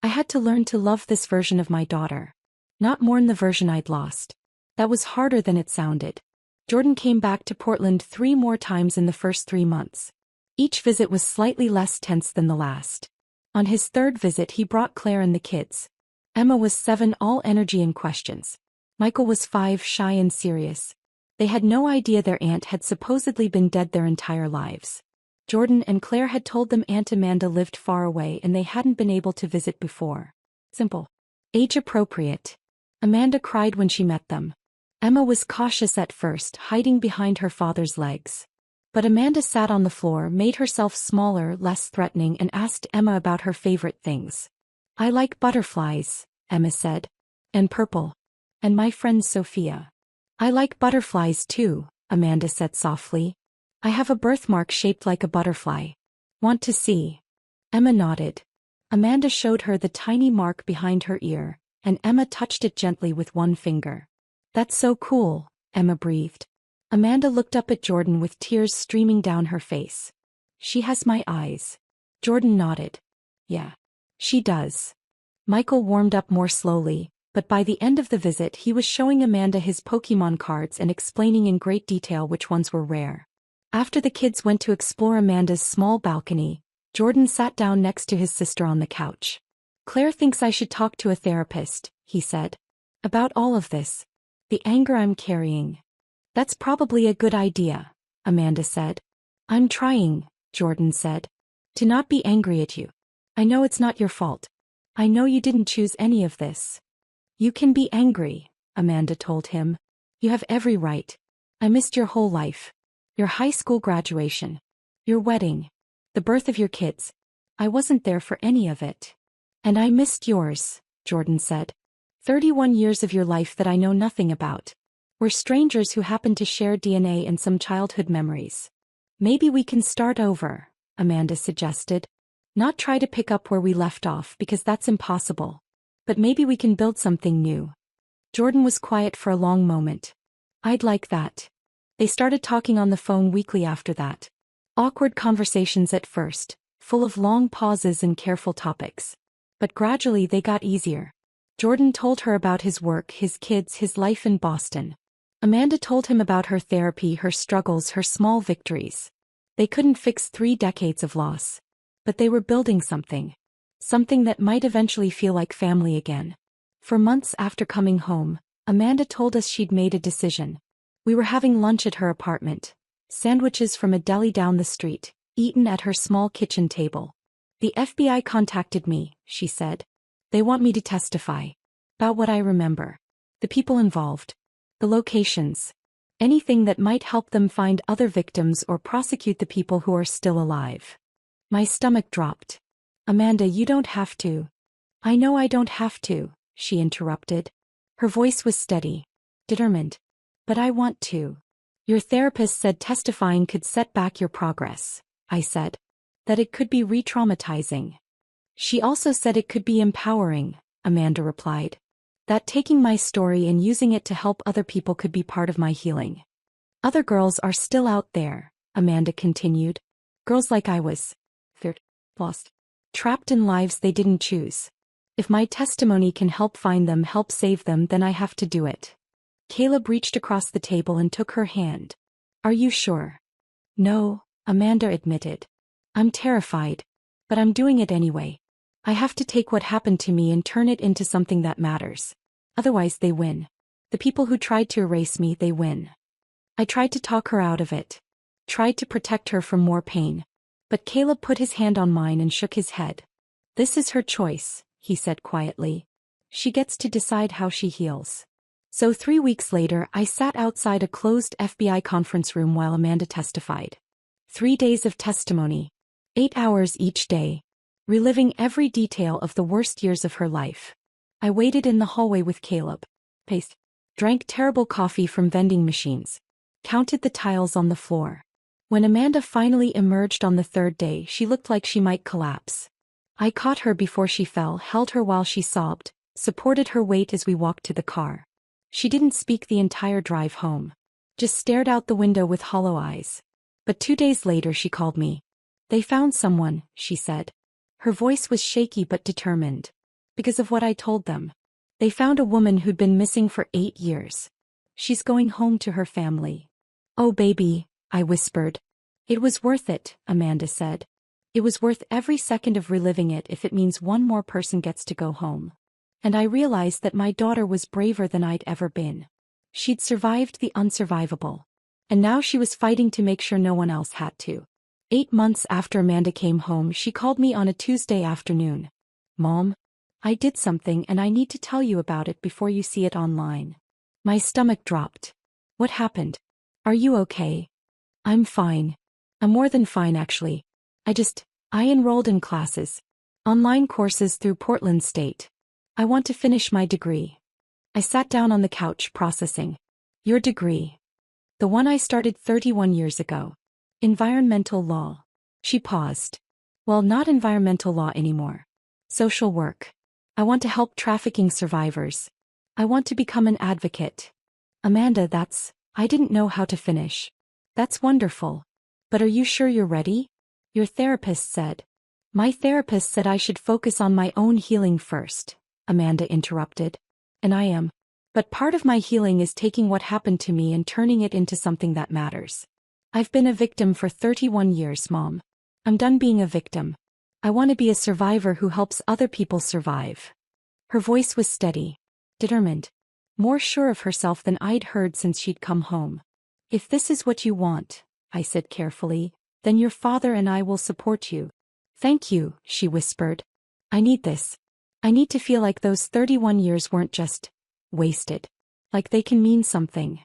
I had to learn to love this version of my daughter. Not mourn the version I'd lost. That was harder than it sounded. Jordan came back to Portland 3 more times in the first 3 months. Each visit was slightly less tense than the last. On his 3rd visit he brought Claire and the kids. Emma was 7, all energy and questions. Michael was 5, shy and serious. They had no idea their aunt had supposedly been dead their entire lives. Jordan and Claire had told them Aunt Amanda lived far away and they hadn't been able to visit before. Simple. Age appropriate. Amanda cried when she met them. Emma was cautious at first, hiding behind her father's legs. But Amanda sat on the floor, made herself smaller, less threatening, and asked Emma about her favorite things. I like butterflies, Emma said. And purple. And my friend Sophia. I like butterflies too, Amanda said softly. I have a birthmark shaped like a butterfly. Want to see? Emma nodded. Amanda showed her the tiny mark behind her ear, and Emma touched it gently with one finger. That's so cool, Emma breathed. Amanda looked up at Jordan with tears streaming down her face. She has my eyes. Jordan nodded. Yeah. She does. Michael warmed up more slowly, but by the end of the visit he was showing Amanda his Pokémon cards and explaining in great detail which ones were rare. After the kids went to explore Amanda's small balcony, Jordan sat down next to his sister on the couch. Claire thinks I should talk to a therapist, he said. About all of this. The anger I'm carrying. That's probably a good idea, Amanda said. I'm trying, Jordan said. To not be angry at you. I know it's not your fault. I know you didn't choose any of this. You can be angry, Amanda told him. You have every right. I missed your whole life. Your high school graduation. Your wedding. The birth of your kids. I wasn't there for any of it. And I missed yours, Jordan said. 31 years of your life that I know nothing about. We're strangers who happen to share DNA and some childhood memories. Maybe we can start over, Amanda suggested. Not try to pick up where we left off because that's impossible. But maybe we can build something new. Jordan was quiet for a long moment. I'd like that. They started talking on the phone weekly after that. Awkward conversations at first, full of long pauses and careful topics. But gradually they got easier. Jordan told her about his work, his kids, his life in Boston. Amanda told him about her therapy, her struggles, her small victories. They couldn't fix 3 decades of loss. But they were building something. Something that might eventually feel like family again. For months after coming home, Amanda told us she'd made a decision. We were having lunch at her apartment. Sandwiches from a deli down the street, eaten at her small kitchen table. The FBI contacted me, she said. They want me to testify. About what I remember. The people involved. The locations. Anything that might help them find other victims or prosecute the people who are still alive. My stomach dropped. Amanda, you don't have to. I know I don't have to, she interrupted. Her voice was steady, determined. But I want to. Your therapist said testifying could set back your progress, I said. That it could be re-traumatizing. She also said it could be empowering, Amanda replied. That taking my story and using it to help other people could be part of my healing. Other girls are still out there, Amanda continued. Girls like I was. Lost. Trapped in lives they didn't choose. If my testimony can help find them, help save them, then I have to do it. Caleb reached across the table and took her hand. Are you sure? No, Amanda admitted. I'm terrified. But I'm doing it anyway. I have to take what happened to me and turn it into something that matters. Otherwise they win. The people who tried to erase me, they win. I tried to talk her out of it. Tried to protect her from more pain. But Caleb put his hand on mine and shook his head. This is her choice, he said quietly. She gets to decide how she heals. So 3 weeks later, I sat outside a closed FBI conference room while Amanda testified. 3 days of testimony. 8 hours each day. Reliving every detail of the worst years of her life. I waited in the hallway with Caleb. Paced. Drank terrible coffee from vending machines. Counted the tiles on the floor. When Amanda finally emerged on the 3rd day, she looked like she might collapse. I caught her before she fell, held her while she sobbed, supported her weight as we walked to the car. She didn't speak the entire drive home. Just stared out the window with hollow eyes. But 2 days later she called me. They found someone, she said. Her voice was shaky but determined. Because of what I told them. They found a woman who'd been missing for 8 years. She's going home to her family. Oh baby, I whispered. It was worth it, Amanda said. It was worth every second of reliving it if it means one more person gets to go home. And I realized that my daughter was braver than I'd ever been. She'd survived the unsurvivable. And now she was fighting to make sure no one else had to. 8 months after Amanda came home, she called me on a Tuesday afternoon. Mom, I did something and I need to tell you about it before you see it online. My stomach dropped. What happened? Are you okay? I'm fine. I'm more than fine actually. I enrolled in classes. Online courses through Portland State. I want to finish my degree. I sat down on the couch processing. Your degree. The one I started 31 years ago. Environmental law. She paused. Well, not environmental law anymore. Social work. I want to help trafficking survivors. I want to become an advocate. Amanda, I didn't know how to finish. That's wonderful. But are you sure you're ready? Your therapist said. My therapist said I should focus on my own healing first, Amanda interrupted. And I am. But part of my healing is taking what happened to me and turning it into something that matters. I've been a victim for 31 years, Mom. I'm done being a victim. I want to be a survivor who helps other people survive. Her voice was steady, determined, more sure of herself than I'd heard since she'd come home. If this is what you want, I said carefully, then your father and I will support you. Thank you, she whispered. I need this. I need to feel like those 31 years weren't just wasted. Like they can mean something.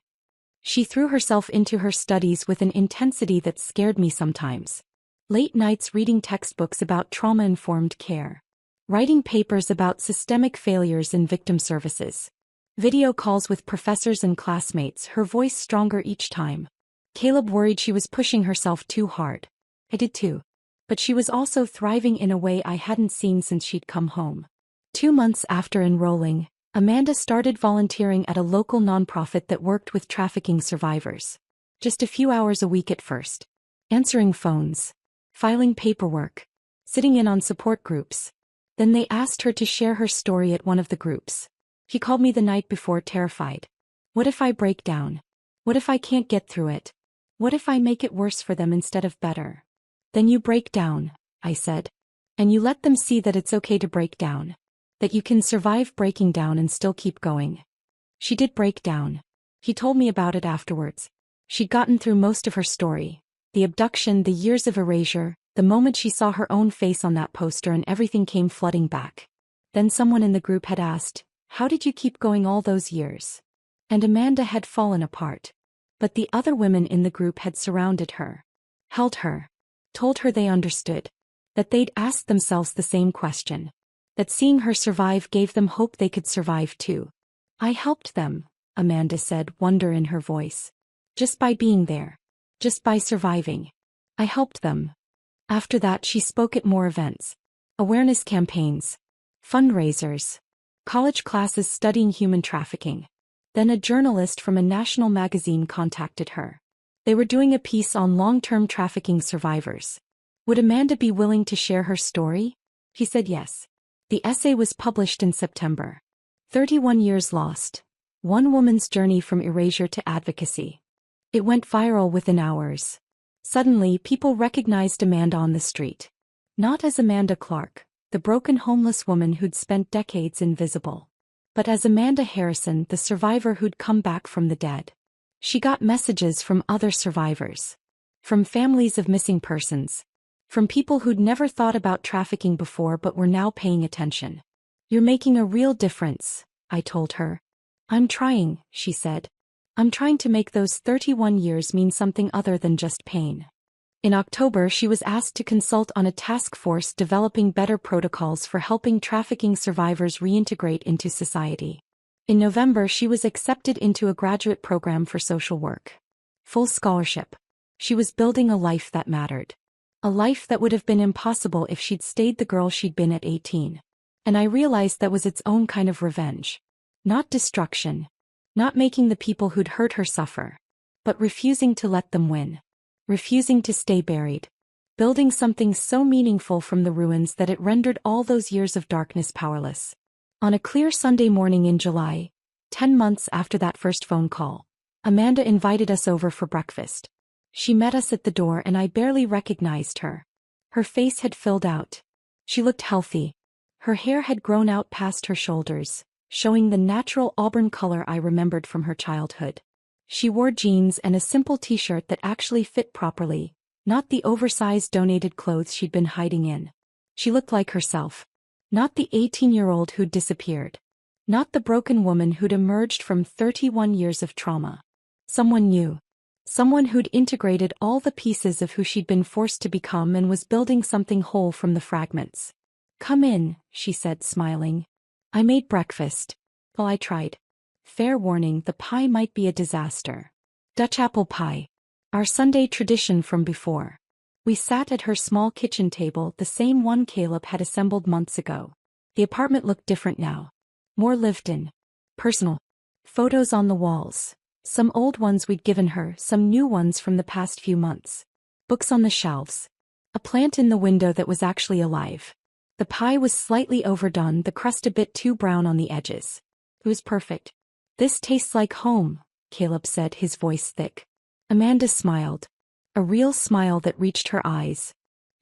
She threw herself into her studies with an intensity that scared me sometimes. Late nights reading textbooks about trauma-informed care. Writing papers about systemic failures in victim services. Video calls with professors and classmates, her voice stronger each time. Caleb worried she was pushing herself too hard. I did too. But she was also thriving in a way I hadn't seen since she'd come home. 2 months after enrolling, Amanda started volunteering at a local nonprofit that worked with trafficking survivors. Just a few hours a week at first. Answering phones. Filing paperwork. Sitting in on support groups. Then they asked her to share her story at one of the groups. She called me the night before, terrified. What if I break down? What if I can't get through it? What if I make it worse for them instead of better? Then you break down, I said. And you let them see that it's okay to break down. That you can survive breaking down and still keep going. She did break down. He told me about it afterwards. She'd gotten through most of her story. The abduction, the years of erasure, the moment she saw her own face on that poster, and everything came flooding back. Then someone in the group had asked, how did you keep going all those years? And Amanda had fallen apart. But the other women in the group had surrounded her. Held her. Told her they understood. That they'd asked themselves the same question. That seeing her survive gave them hope they could survive too. I helped them, Amanda said, wonder in her voice. Just by being there. Just by surviving. I helped them. After that she spoke at more events. Awareness campaigns. Fundraisers. College classes studying human trafficking. Then a journalist from a national magazine contacted her. They were doing a piece on long-term trafficking survivors. Would Amanda be willing to share her story? He said yes. The essay was published in September. 31 years lost. One woman's journey from erasure to advocacy. It went viral within hours. Suddenly, people recognized Amanda on the street. Not as Amanda Clark, the broken homeless woman who'd spent decades invisible, but as Amanda Harrison, the survivor who'd come back from the dead. She got messages from other survivors. From families of missing persons. From people who'd never thought about trafficking before but were now paying attention. You're making a real difference, I told her. I'm trying, she said. I'm trying to make those 31 years mean something other than just pain. In October, she was asked to consult on a task force developing better protocols for helping trafficking survivors reintegrate into society. In November, she was accepted into a graduate program for social work. Full scholarship. She was building a life that mattered. A life that would have been impossible if she'd stayed the girl she'd been at 18. And I realized that was its own kind of revenge. Not destruction. Not making the people who'd hurt her suffer. But refusing to let them win. Refusing to stay buried. Building something so meaningful from the ruins that it rendered all those years of darkness powerless. On a clear Sunday morning in July, 10 months after that first phone call, Amanda invited us over for breakfast. She met us at the door and I barely recognized her. Her face had filled out. She looked healthy. Her hair had grown out past her shoulders, showing the natural auburn color I remembered from her childhood. She wore jeans and a simple t-shirt that actually fit properly, not the oversized donated clothes she'd been hiding in. She looked like herself. Not the 18-year-old who'd disappeared. Not the broken woman who'd emerged from 31 years of trauma. Someone new. Someone who'd integrated all the pieces of who she'd been forced to become and was building something whole from the fragments. Come in, she said, smiling. I made breakfast. Well, I tried. Fair warning, the pie might be a disaster. Dutch apple pie. Our Sunday tradition from before. We sat at her small kitchen table, the same one Caleb had assembled months ago. The apartment looked different now. More lived in. Personal. Photos on the walls. Some old ones we'd given her, some new ones from the past few months. Books on the shelves. A plant in the window that was actually alive. The pie was slightly overdone, the crust a bit too brown on the edges. It was perfect. This tastes like home, Caleb said, his voice thick. Amanda smiled. A real smile that reached her eyes.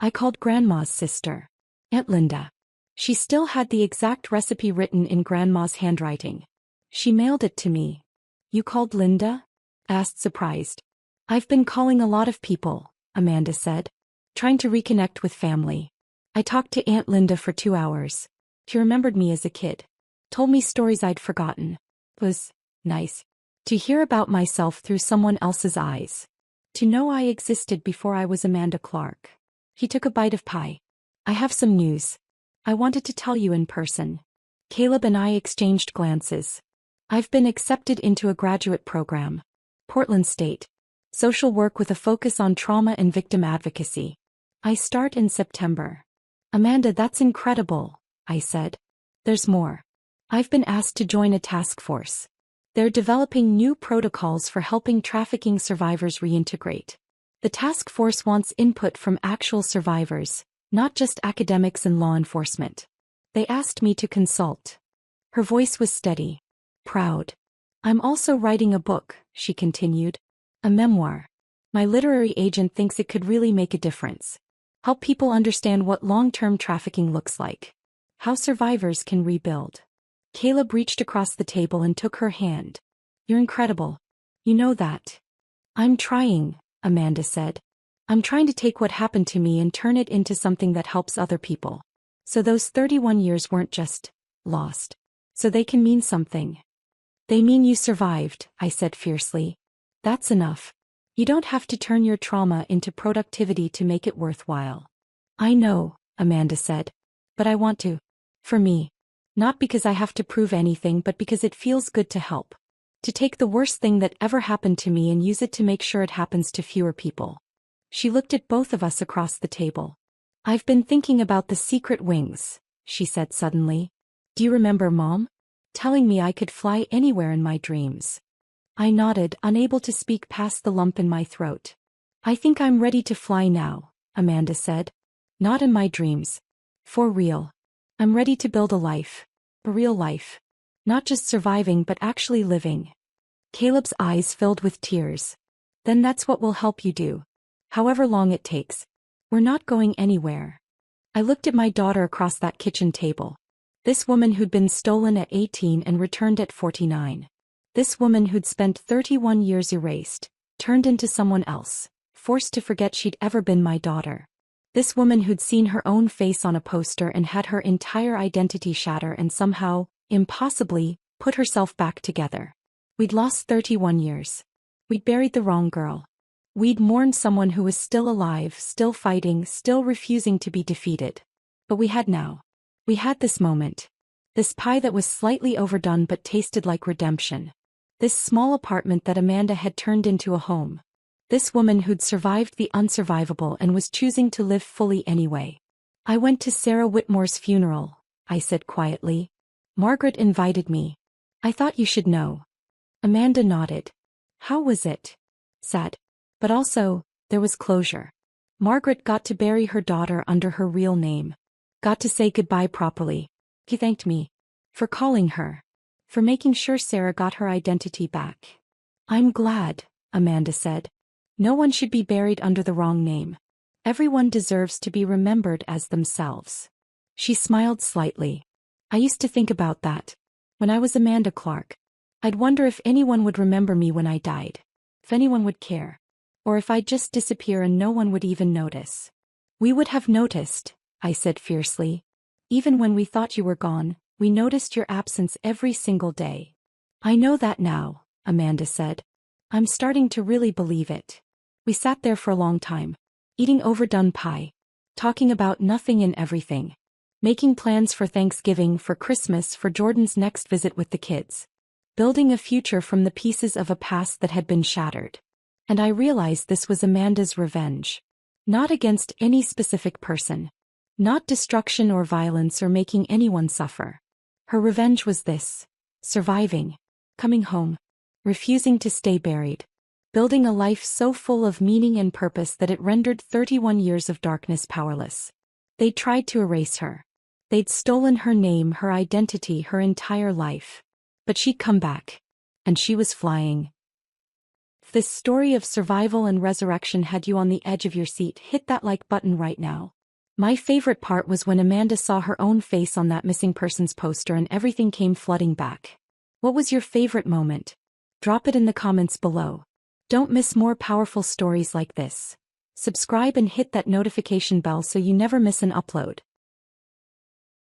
I called Grandma's sister. Aunt Linda. She still had the exact recipe written in Grandma's handwriting. She mailed it to me. You called Linda? Asked, surprised. I've been calling a lot of people, Amanda said. Trying to reconnect with family. I talked to Aunt Linda for 2 hours. She remembered me as a kid. Told me stories I'd forgotten. It was nice. To hear about myself through someone else's eyes. To know I existed before I was Amanda Clark. He took a bite of pie. I have some news. I wanted to tell you in person. Caleb and I exchanged glances. I've been accepted into a graduate program. Portland State. Social work with a focus on trauma and victim advocacy. I start in September. Amanda, that's incredible, I said. There's more. I've been asked to join a task force. They're developing new protocols for helping trafficking survivors reintegrate. The task force wants input from actual survivors, not just academics and law enforcement. They asked me to consult. Her voice was steady. Proud. I'm also writing a book, she continued. A memoir. My literary agent thinks it could really make a difference. Help people understand what long-term trafficking looks like. How survivors can rebuild. Caleb reached across the table and took her hand. You're incredible. You know that. I'm trying, Amanda said. I'm trying to take what happened to me and turn it into something that helps other people. So those 31 years weren't just lost. So they can mean something. They mean you survived, I said fiercely. That's enough. You don't have to turn your trauma into productivity to make it worthwhile. I know, Amanda said. But I want to. For me. Not because I have to prove anything, but because it feels good to help. To take the worst thing that ever happened to me and use it to make sure it happens to fewer people. She looked at both of us across the table. I've been thinking about the secret wings, she said suddenly. Do you remember Mom? Telling me I could fly anywhere in my dreams. I nodded, unable to speak past the lump in my throat. I think I'm ready to fly now, Amanda said. Not in my dreams. For real. I'm ready to build a life. A real life. Not just surviving but actually living. Caleb's eyes filled with tears. Then that's what we'll help you do. However long it takes. We're not going anywhere. I looked at my daughter across that kitchen table. This woman who'd been stolen at 18 and returned at 49. This woman who'd spent 31 years erased, turned into someone else, forced to forget she'd ever been my daughter. This woman who'd seen her own face on a poster and had her entire identity shatter and somehow, impossibly, put herself back together. We'd lost 31 years. We'd buried the wrong girl. We'd mourned someone who was still alive, still fighting, still refusing to be defeated. But we had now. We had this moment. This pie that was slightly overdone but tasted like redemption. This small apartment that Amanda had turned into a home. This woman who'd survived the unsurvivable and was choosing to live fully anyway. I went to Sarah Whitmore's funeral, I said quietly. Margaret invited me. I thought you should know. Amanda nodded. How was it? Sad. But also, there was closure. Margaret got to bury her daughter under her real name. Got to say goodbye properly. He thanked me. For calling her. For making sure Sarah got her identity back. I'm glad, Amanda said. No one should be buried under the wrong name. Everyone deserves to be remembered as themselves. She smiled slightly. I used to think about that. When I was Amanda Clark. I'd wonder if anyone would remember me when I died. If anyone would care. Or if I'd just disappear and no one would even notice. We would have noticed, I said fiercely. Even when we thought you were gone, we noticed your absence every single day. I know that now, Amanda said. I'm starting to really believe it. We sat there for a long time. Eating overdone pie. Talking about nothing and everything. Making plans for Thanksgiving, for Christmas, for Jordan's next visit with the kids. Building a future from the pieces of a past that had been shattered. And I realized this was Amanda's revenge. Not against any specific person. Not destruction or violence or making anyone suffer. Her revenge was this. Surviving. Coming home. Refusing to stay buried. Building a life so full of meaning and purpose that it rendered 31 years of darkness powerless. They'd tried to erase her. They'd stolen her name, her identity, her entire life. But she'd come back. And she was flying. If this story of survival and resurrection had you on the edge of your seat, hit that like button right now. My favorite part was when Amanda saw her own face on that missing persons poster and everything came flooding back. What was your favorite moment? Drop it in the comments below. Don't miss more powerful stories like this. Subscribe and hit that notification bell so you never miss an upload.